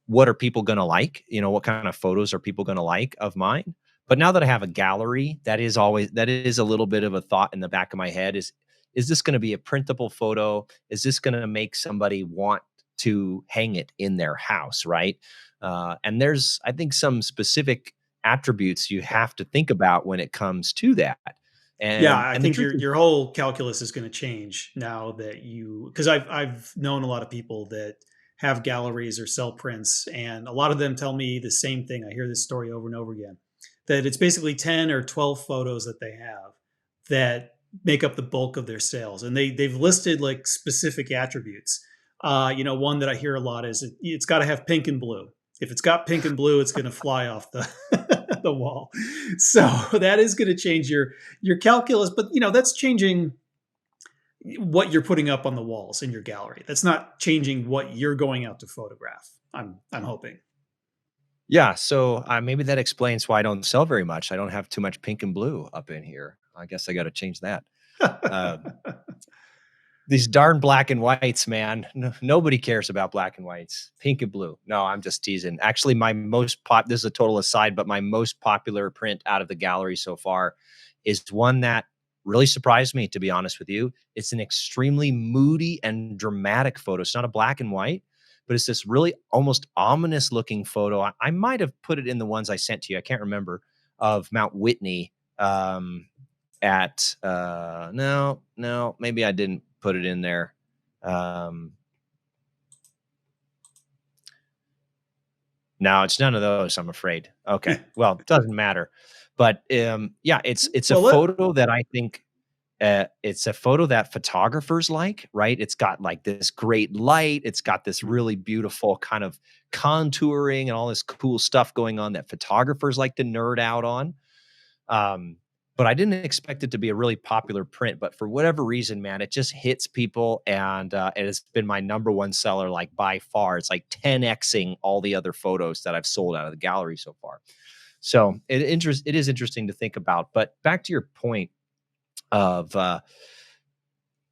what are people going to like? What kind of photos are people going to like of mine? But now that I have a gallery, that is a little bit of a thought in the back of my head is this going to be a printable photo? Is this going to make somebody want to hang it in their house? Right. And there's, I think, some specific attributes you have to think about when it comes to that. Yeah, And I the think truth your is, your whole calculus is going to change now that because I've known a lot of people that have galleries or sell prints, and a lot of them tell me the same thing. I hear this story over and over again, that it's basically 10 or 12 photos that they have that make up the bulk of their sales, and they've listed like specific attributes. One that I hear a lot is it's got to have pink and blue. If it's got pink and blue, it's going to fly off the the wall. So that is going to change your calculus, but that's changing what you're putting up on the walls in your gallery. That's not changing what you're going out to photograph. I'm hoping. Yeah, so, maybe that explains why I don't sell very much. I don't have too much pink and blue up in here. I guess I gotta change that. Uh, these darn black and whites, man. Nobody cares about black and whites. Pink and blue. No, I'm just teasing. Actually, my most this is a total aside, but my most popular print out of the gallery so far is one that really surprised me, to be honest with you. It's an extremely moody and dramatic photo. It's not a black and white, but it's this really almost ominous looking photo. I might have put it in the ones I sent to you. I can't remember, of Mount Whitney. At no, maybe I didn't put it in there. No, it's none of those, I'm afraid. Okay. Well, it doesn't matter. But yeah, it's a Well, photo that I think it's a photo that photographers like, right? It's got like this great light. It's got this really beautiful kind of contouring and all this cool stuff going on that photographers like to nerd out on. Um, but I didn't expect it to be a really popular print, but for whatever reason, man, it just hits people, and it has been my number one seller, like by far. It's like 10xing all the other photos that I've sold out of the gallery so far. So it is interesting to think about. But back to your point of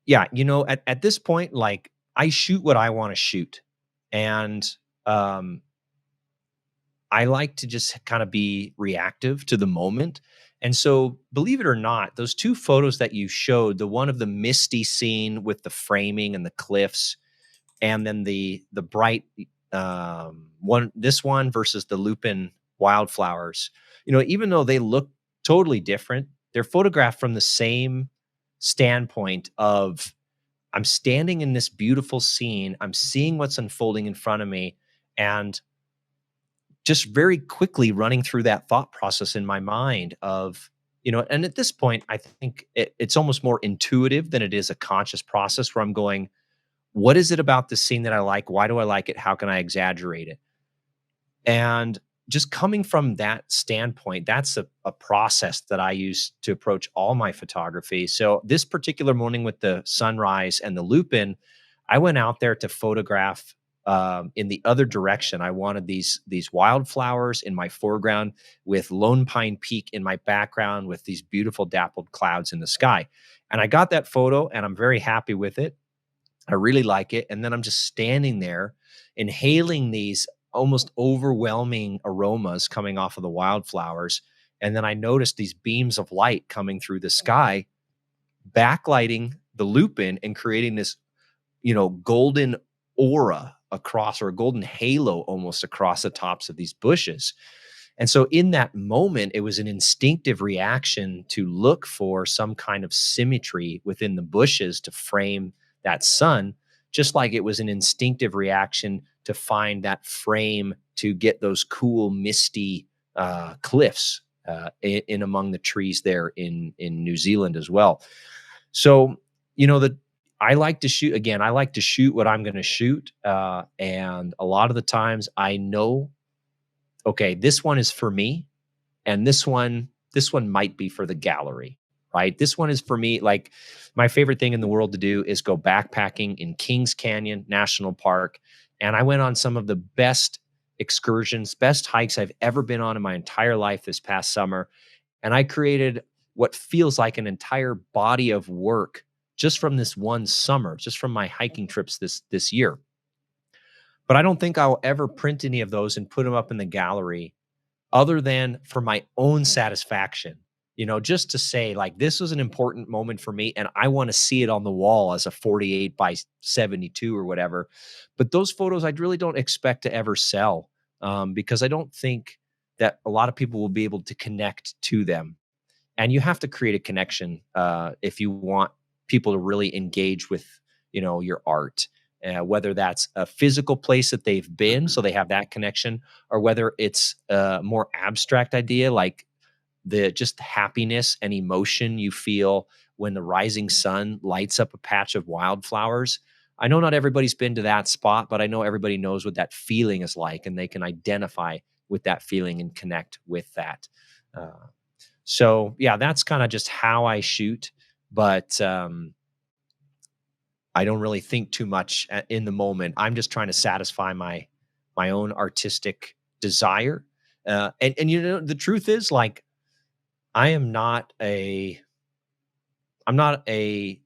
yeah, at this point, like I shoot what I want to shoot, and um, I like to just kind of be reactive to the moment. And so, believe it or not, those two photos that you showed, the one of the misty scene with the framing and the cliffs, and then the bright one, this one versus the lupin wildflowers, even though they look totally different, they're photographed from the same standpoint of I'm standing in this beautiful scene, I'm seeing what's unfolding in front of me, and just very quickly running through that thought process in my mind of, and at this point, I think it's almost more intuitive than it is a conscious process where I'm going, what is it about the scene that I like? Why do I like it? How can I exaggerate it? And just coming from that standpoint, that's a process that I use to approach all my photography. So this particular morning with the sunrise and the lupin, I went out there to photograph in the other direction. I wanted these wildflowers in my foreground with Lone Pine Peak in my background with these beautiful dappled clouds in the sky. And I got that photo and I'm very happy with it. I really like it. And then I'm just standing there inhaling these almost overwhelming aromas coming off of the wildflowers. And then I noticed these beams of light coming through the sky, backlighting the lupin and creating this, golden aura across, or a golden halo almost across the tops of these bushes. And so in that moment, it was an instinctive reaction to look for some kind of symmetry within the bushes to frame that sun, just like it was an instinctive reaction to find that frame to get those cool, misty cliffs in among the trees there in New Zealand as well. So, I like to shoot again. I like to shoot what I'm going to shoot, and a lot of the times I know, okay, this one is for me, and this one might be for the gallery, right? This one is for me. Like my favorite thing in the world to do is go backpacking in Kings Canyon National Park, and I went on some of the best excursions, best hikes I've ever been on in my entire life this past summer, and I created what feels like an entire body of work just from this one summer, just from my hiking trips this year. But I don't think I'll ever print any of those and put them up in the gallery other than for my own satisfaction, just to say, like, this was an important moment for me and I want to see it on the wall as a 48 by 72 or whatever. But those photos I really don't expect to ever sell, because I don't think that a lot of people will be able to connect to them. And you have to create a connection if you want people to really engage with, your art. Whether that's a physical place that they've been, so they have that connection, or whether it's a more abstract idea, like the just happiness and emotion you feel when the rising sun lights up a patch of wildflowers. I know not everybody's been to that spot, but I know everybody knows what that feeling is like, and they can identify with that feeling and connect with that. Uh, so yeah, that's kind of just how I shoot. But I don't really think too much in the moment. I'm just trying to satisfy my own artistic desire. And you know, the truth is, like, I am not a I'm not a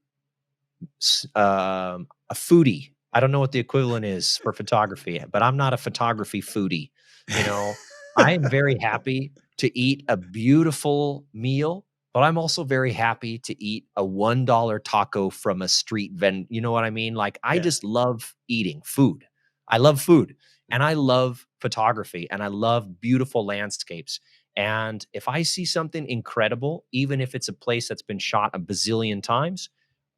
foodie. I don't know what the equivalent is for photography, but I'm not a photography foodie. You know, I am very happy to eat a beautiful meal, but I'm also very happy to eat a $1 taco from a street vend. You know what I mean? Like, I Yeah. just love eating food. I love food, and I love photography, and I love beautiful landscapes. And if I see something incredible, even if it's a place that's been shot a bazillion times,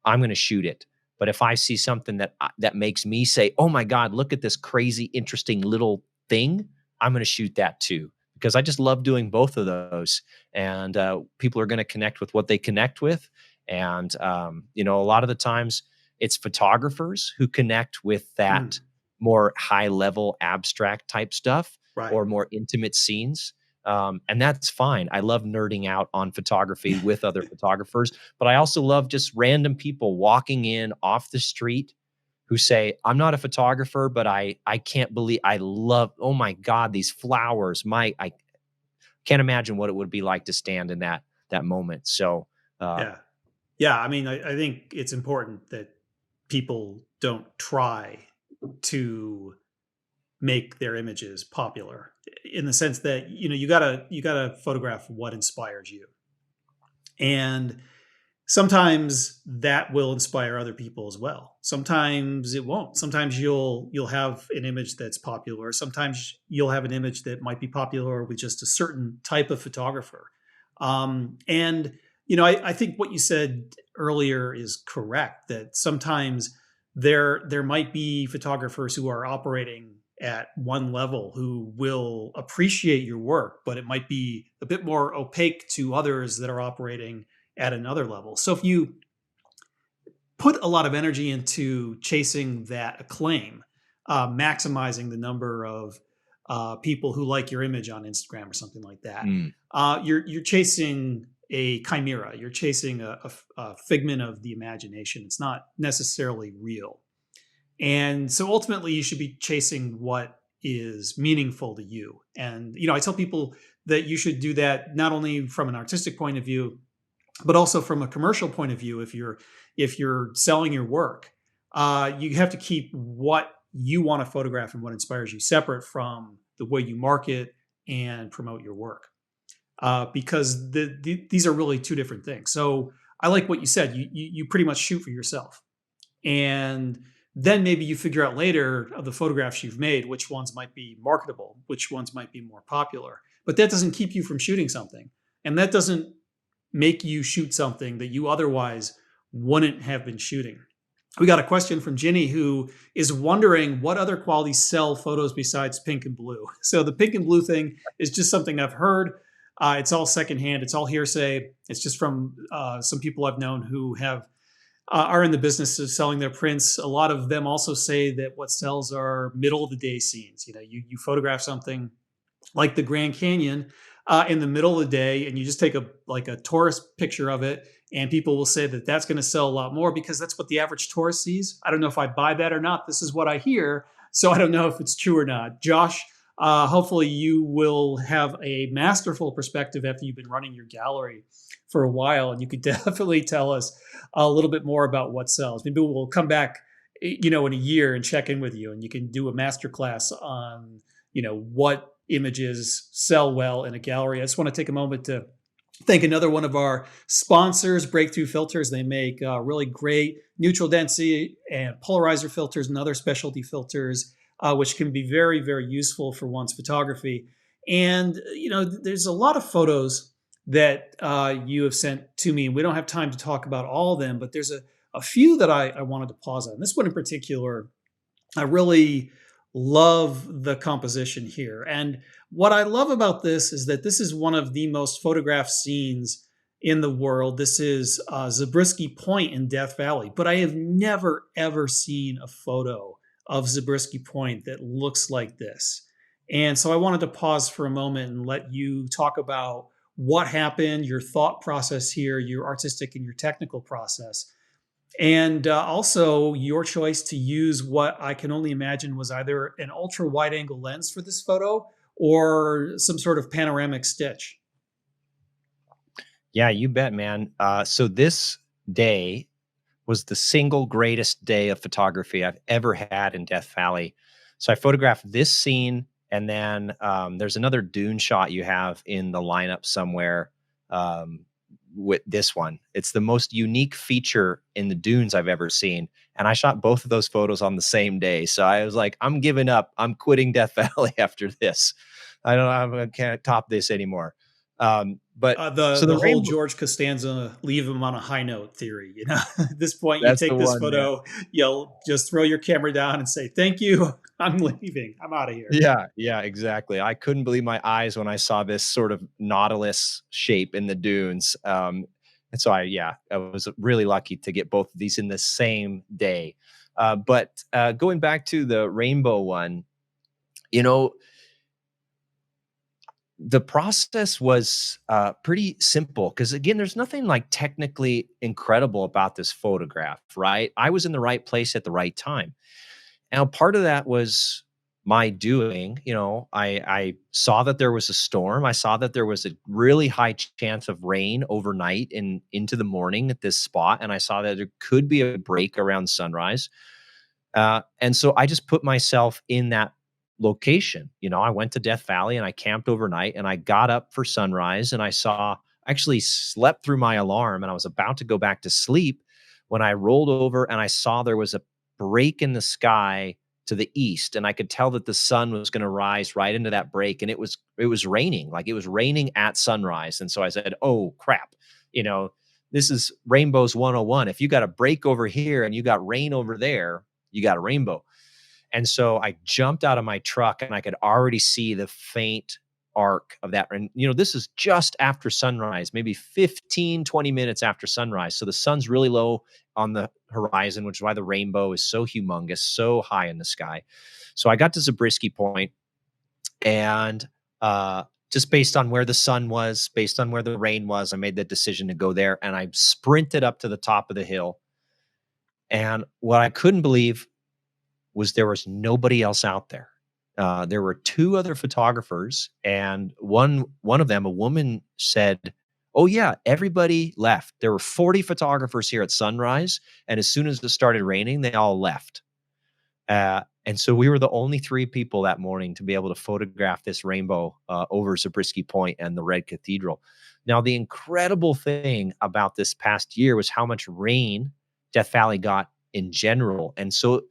I'm going to shoot it. But if I see something that makes me say, "Oh my God, look at this crazy, interesting little thing," I'm going to shoot that too, because I just love doing both of those. And people are going to connect with what they connect with. And you know, a lot of the times it's photographers who connect with that Mm, more high level, abstract type stuff right. or more intimate scenes. And that's fine. I love nerding out on photography with other photographers, but I also love just random people walking in off the street who say, "I'm not a photographer, but I can't believe I love, oh my God, these flowers. I can't imagine what it would be like to stand in that moment." So uh Yeah. Yeah. I mean, I think it's important that people don't try to make their images popular in the sense that, you gotta photograph what inspires you. And sometimes that will inspire other people as well. Sometimes it won't. Sometimes you'll have an image that's popular. Sometimes you'll have an image that might be popular with just a certain type of photographer. And I think what you said earlier is correct. That sometimes there might be photographers who are operating at one level who will appreciate your work, but it might be a bit more opaque to others that are operating at another level. So if you put a lot of energy into chasing that acclaim, maximizing the number of people who like your image on Instagram or something like that, mm, you're chasing a chimera. You're chasing a figment of the imagination. It's not necessarily real. And so ultimately, you should be chasing what is meaningful to you. And I tell people that you should do that not only from an artistic point of view, but also from a commercial point of view. If you're selling your work, you have to keep what you want to photograph and what inspires you separate from the way you market and promote your work, because these are really two different things. So I like what you said. You pretty much shoot for yourself, and then maybe you figure out later of the photographs you've made which ones might be marketable, which ones might be more popular. But that doesn't keep you from shooting something, and that doesn't make you shoot something that you otherwise wouldn't have been shooting. We got a question from Ginny, who is wondering what other qualities sell photos besides pink and blue. So the pink and blue thing is just something I've heard. It's all secondhand. It's all hearsay. It's just from some people I've known who are in the business of selling their prints. A lot of them also say that what sells are middle of the day scenes. You photograph something like the Grand Canyon in the middle of the day, and you just take a tourist picture of it, and people will say that that's going to sell a lot more because that's what the average tourist sees. I don't know if I buy that or not. This is what I hear, so I don't know if it's true or not. Josh, hopefully you will have a masterful perspective after you've been running your gallery for a while, and you could definitely tell us a little bit more about what sells. Maybe we'll come back, in a year and check in with you, and you can do a master class on what images sell well in a gallery. I just want to take a moment to thank another one of our sponsors, Breakthrough Filters. They make really great neutral density and polarizer filters and other specialty filters, which can be very, very useful for one's photography. And, there's a lot of photos that you have sent to me. We don't have time to talk about all of them, but there's a few that I wanted to pause on. This one in particular, I really love the composition here. And what I love about this is that this is one of the most photographed scenes in the world. This is Zabriskie Point in Death Valley, but I have never ever seen a photo of Zabriskie Point that looks like this. And so I wanted to pause for a moment and let you talk about what happened, your thought process here, your artistic and your technical process, and also your choice to use what I can only imagine was either an ultra wide angle lens for this photo or some sort of panoramic stitch. Yeah, you bet, man. So this day was the single greatest day of photography I've ever had in Death Valley. So I photographed this scene, and then there's another dune shot you have in the lineup somewhere um, with this one. It's the most unique feature in the dunes I've ever seen. And I shot both of those photos on the same day. So I was like, I'm giving up. I'm quitting Death Valley after this. I can't top this anymore. But The so the the whole rainbow, George Costanza leave him on a high note theory. You know, at this point, you that's the take this one, man. photo, you'll just throw your camera down and say, "Thank you, I'm leaving. I'm out of here." Yeah, yeah, exactly. I couldn't believe my eyes when I saw this sort of nautilus shape in the dunes. And so I was really lucky to get both of these in the same day. But going back to the rainbow one, you know, the process was pretty simple because, again, there's nothing like technically incredible about this photograph, right? I was in the right place at the right time. Now, part of that was my doing. I saw that there was a storm. I saw that there was a really high chance of rain overnight and into the morning at this spot, and I saw that there could be a break around sunrise. And so I just put myself in that location. I went to Death Valley and I camped overnight, and I got up for sunrise, and actually slept through my alarm, and I was about to go back to sleep when I rolled over and I saw there was a break in the sky to the east, and I could tell that the sun was going to rise right into that break, and it was raining. Like, it was raining at sunrise. And so I said, "Oh crap. You know, this is Rainbows 101. If you got a break over here and you got rain over there, you got a rainbow." And so I jumped out of my truck, and I could already see the faint arc of that. And, this is just after sunrise, maybe 15, 20 minutes after sunrise. So the sun's really low on the horizon, which is why the rainbow is so humongous, so high in the sky. So I got to Zabriskie Point, and just based on where the sun was, based on where the rain was, I made the decision to go there, and I sprinted up to the top of the hill. And what I couldn't believe was there was nobody else out there. There were two other photographers, and one of them, a woman, said, "Oh yeah, everybody left. There were 40 photographers here at sunrise, and as soon as it started raining, they all left." And so we were the only three people that morning to be able to photograph this rainbow over Zabriskie Point and the Red Cathedral. Now, the incredible thing about this past year was how much rain Death Valley got in general. And so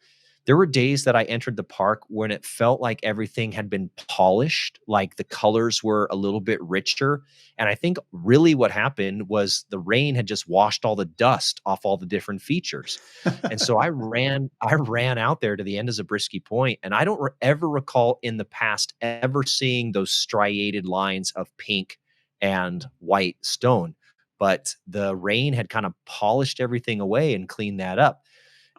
there were days that I entered the park when it felt like everything had been polished, like the colors were a little bit richer. And I think really what happened was the rain had just washed all the dust off all the different features. And so I ran out there to the end of Zabriskie Point, and I don't ever recall in the past ever seeing those striated lines of pink and white stone. But the rain had kind of polished everything away and cleaned that up.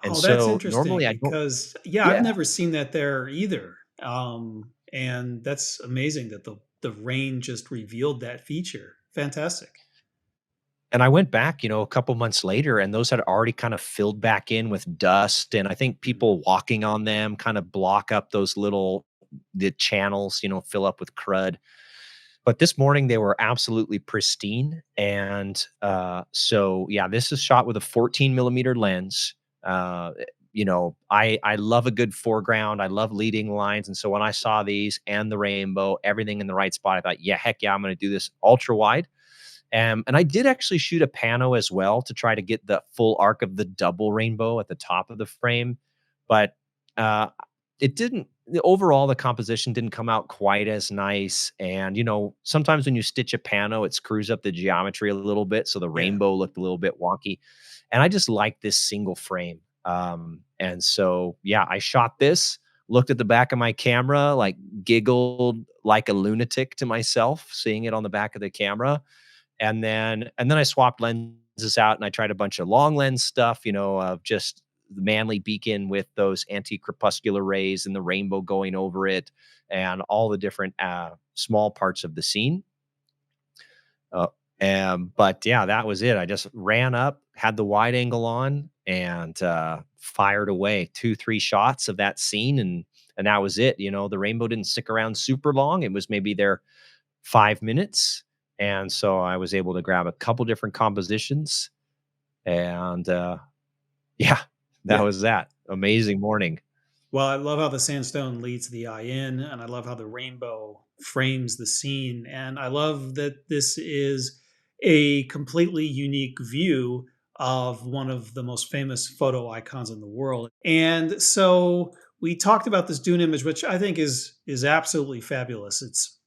And Oh, that's so interesting normally I don't. because yeah, I've Yeah. never seen that there either. And that's amazing that the rain just revealed that feature. Fantastic. And I went back, a couple months later, and those had already kind of filled back in with dust. And I think people walking on them kind of block up the channels, fill up with crud. But this morning they were absolutely pristine. And so, yeah, this is shot with a 14 millimeter lens. I love a good foreground. I love leading lines. And so when I saw these and the rainbow, everything in the right spot, I thought, yeah, heck yeah, I'm going to do this ultra wide. And I did actually shoot a pano as well to try to get the full arc of the double rainbow at the top of the frame. But uh, it didn't, overall, the composition didn't come out quite as nice. And, sometimes when you stitch a pano, it screws up the geometry a little bit. So the Yeah. rainbow looked a little bit wonky. And I just like this single frame. And so, yeah, I shot this, looked at the back of my camera, like giggled like a lunatic to myself, seeing it on the back of the camera, And then I swapped lenses out and I tried a bunch of long lens stuff, of just the Manly beacon with those anti-crepuscular rays and the rainbow going over it and all the different small parts of the scene. Uh, but yeah, that was it. I just ran up, had the wide angle on, and fired away 2, 3 shots of that scene, and that was it. The rainbow didn't stick around super long. It was maybe there 5 minutes, and so I was able to grab a couple different compositions, and yeah, that Yeah. was that. Amazing morning. Well, I love how the sandstone leads the eye in, and I love how the rainbow frames the scene. And I love that this is a completely unique view of one of the most famous photo icons in the world. And so we talked about this dune image, which I think is absolutely fabulous. It's,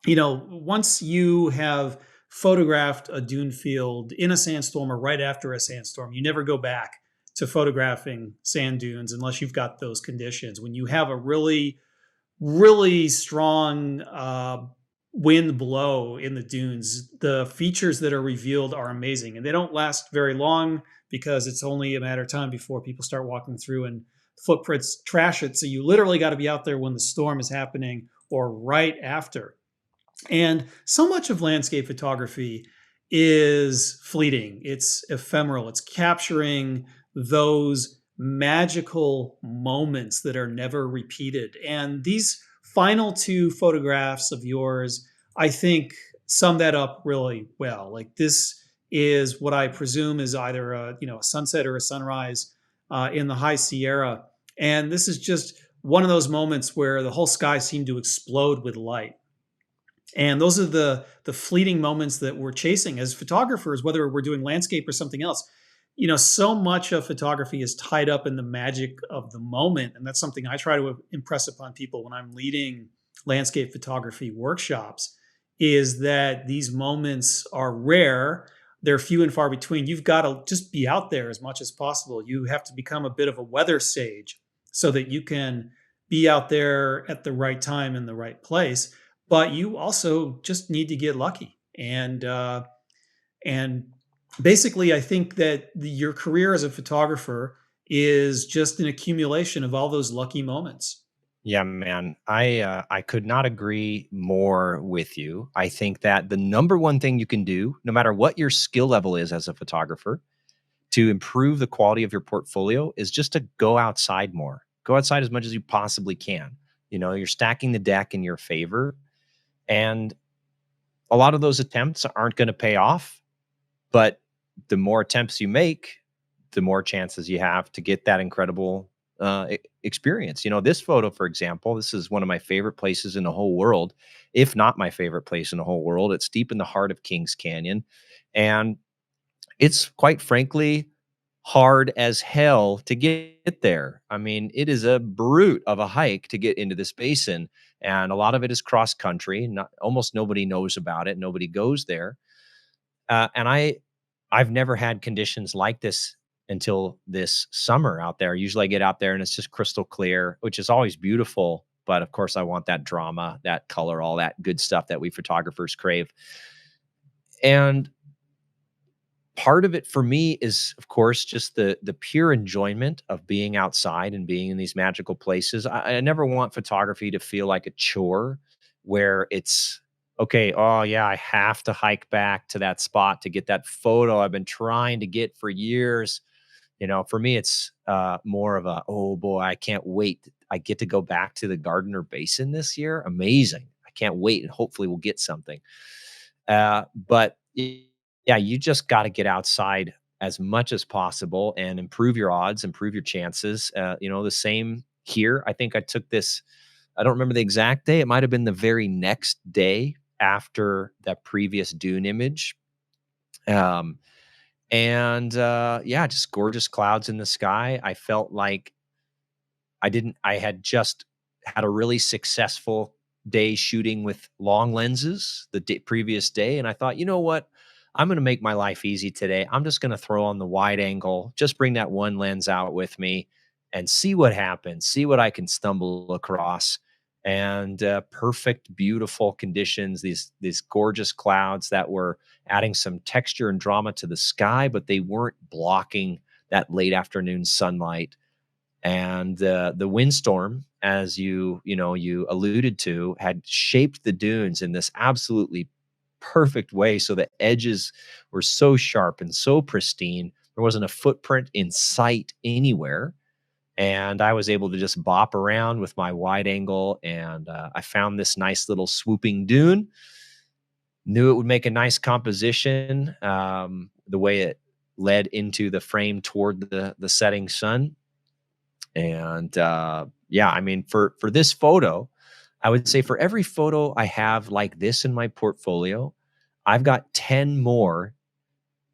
once you have photographed a dune field in a sandstorm or right after a sandstorm, you never go back to photographing sand dunes unless you've got those conditions. When you have a really, really strong wind blow in the dunes, the features that are revealed are amazing. And they don't last very long because it's only a matter of time before people start walking through and footprints trash it. So you literally got to be out there when the storm is happening or right after. And so much of landscape photography is fleeting, it's ephemeral, it's capturing those magical moments that are never repeated. And these final two photographs of yours, I think, sum that up really well. Like this is what I presume is either a sunset or a sunrise in the High Sierra, and this is just one of those moments where the whole sky seemed to explode with light. And those are the fleeting moments that we're chasing as photographers, whether we're doing landscape or something else. So much of photography is tied up in the magic of the moment, and that's something I try to impress upon people when I'm leading landscape photography workshops. Is that these moments are rare, they're few and far between. You've got to just be out there as much as possible. You have to become a bit of a weather sage so that you can be out there at the right time in the right place, but you also just need to get lucky. And basically, I think that your career as a photographer is just an accumulation of all those lucky moments. Yeah, man. I could not agree more with you. I think that the number one thing you can do, no matter what your skill level is as a photographer, to improve the quality of your portfolio is just to go outside more. Go outside as much as you possibly can. You're stacking the deck in your favor, and a lot of those attempts aren't going to pay off, but the more attempts you make, the more chances you have to get that incredible experience. This photo, for example, this is one of my favorite places in the whole world, if not my favorite place in the whole world. It's deep in the heart of Kings Canyon, and it's quite frankly hard as hell to get there. I mean, it is a brute of a hike to get into this basin, and a lot of it is cross country. Not almost nobody knows about it. Nobody goes there, and I've never had conditions like this until this summer out there. Usually I get out there and it's just crystal clear, which is always beautiful. But of course, I want that drama, that color, all that good stuff that we photographers crave. And part of it for me is, of course, just the pure enjoyment of being outside and being in these magical places. I never want photography to feel like a chore where it's okay. Oh yeah, I have to hike back to that spot to get that photo I've been trying to get for years. For me, it's more of a, oh boy, I can't wait. I get to go back to the Gardner Basin this year. Amazing. I can't wait. And hopefully we'll get something. But yeah, you just got to get outside as much as possible and improve your odds, improve your chances. The same here. I think I took this, I don't remember the exact day. It might have been the very next day after that previous dune image. Um, and yeah, just gorgeous clouds in the sky. I felt like I had just had a really successful day shooting with long lenses the previous day. And I thought, you know what? I'm going to make my life easy today. I'm just going to throw on the wide angle, just bring that one lens out with me and see what happens, see what I can stumble across. and perfect, beautiful conditions. These gorgeous clouds that were adding some texture and drama to the sky, but they weren't blocking that late afternoon sunlight. And the windstorm, as you alluded to, had shaped the dunes in this absolutely perfect way, so the edges were so sharp and so pristine. There wasn't a footprint in sight anywhere, and I was able to just bop around with my wide angle, and I found this nice little swooping dune. Knew it would make a nice composition, the way it led into the frame toward the setting sun. And yeah, I mean, for this photo, I would say for every photo I have like this in my portfolio, I've got 10 more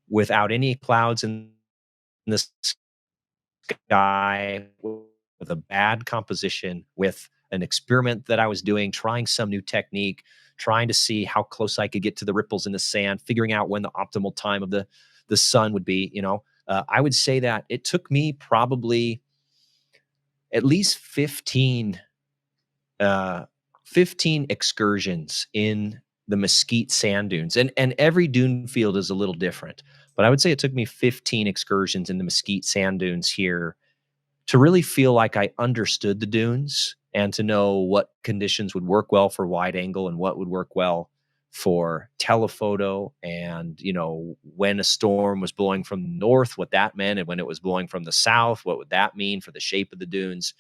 without any clouds in the sky, with a bad composition, with an experiment that I was doing, trying some new technique, trying to see how close I could get to the ripples in the sand, figuring out when the optimal time of the sun would be. I would say that it took me probably at least uh, 15 excursions in the Mesquite sand dunes. And every dune field is a little different. But I would say it took me 15 excursions in the Mesquite sand dunes here to really feel like I understood the dunes and to know what conditions would work well for wide angle and what would work well for telephoto, and when a storm was blowing from the north, what that meant, and when it was blowing from the south, what would that mean for the shape of the dunes.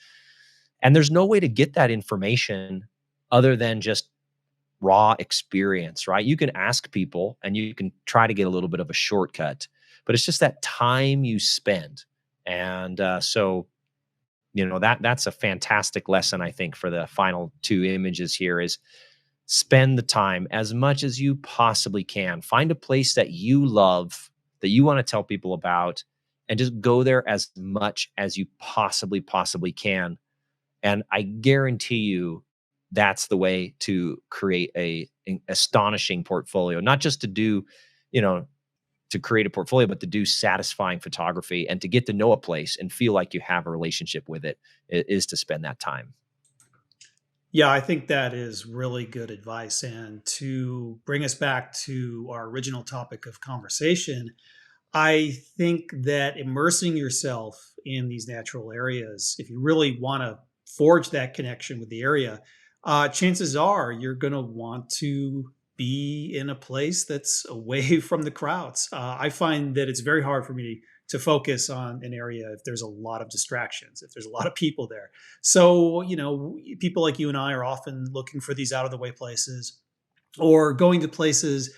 And there's no way to get that information other than just raw experience, right? You can ask people and you can try to get a little bit of a shortcut, but it's just that time you spend. And so that's a fantastic lesson, I think, for the final two images here is spend the time as much as you possibly can. Find a place that you love, that you want to tell people about, and just go there as much as you possibly can. And I guarantee you that's the way to create an astonishing portfolio, not just to do, you know, to create a portfolio, but to do satisfying photography and to get to know a place and feel like you have a relationship with it, is to spend that time. Yeah, I think that is really good advice. And to bring us back to our original topic of conversation, I think that immersing yourself in these natural areas, if you really want to forge that connection with the area, chances are you're going to want to be in a place that's away from the crowds. I find that it's very hard for me to focus on an area if there's a lot of distractions, if there's a lot of people there. So, people like you and I are often looking for these out of the way places or going to places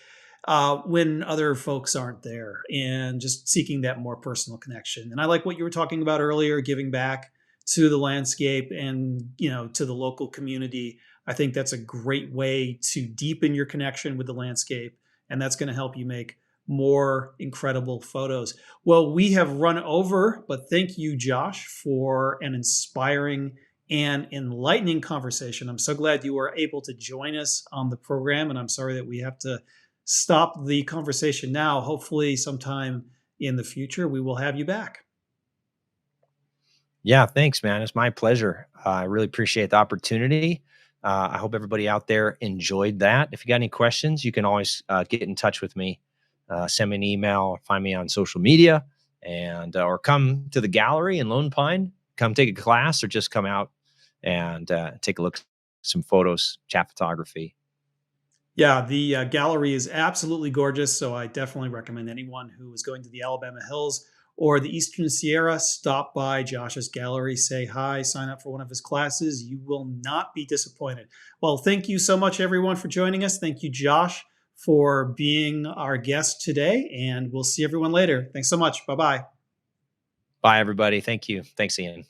when other folks aren't there and just seeking that more personal connection. And I like what you were talking about earlier, giving back to the landscape and, to the local community. I think that's a great way to deepen your connection with the landscape. And that's going to help you make more incredible photos. Well, we have run over, but thank you, Josh, for an inspiring and enlightening conversation. I'm so glad you were able to join us on the program, and I'm sorry that we have to stop the conversation now. Hopefully, sometime in the future, we will have you back. Yeah, thanks, man. It's my pleasure. I really appreciate the opportunity. I hope everybody out there enjoyed that. If you got any questions, you can always get in touch with me. Send me an email, or find me on social media, and or come to the gallery in Lone Pine. Come take a class, or just come out and take a look at some photos, chat photography. Yeah, the gallery is absolutely gorgeous. So I definitely recommend anyone who is going to the Alabama Hills or the Eastern Sierra, stop by Josh's gallery, say hi, sign up for one of his classes. You will not be disappointed. Well, thank you so much, everyone, for joining us. Thank you, Josh, for being our guest today. And we'll see everyone later. Thanks so much. Bye bye. Bye, everybody. Thank you. Thanks, Ian.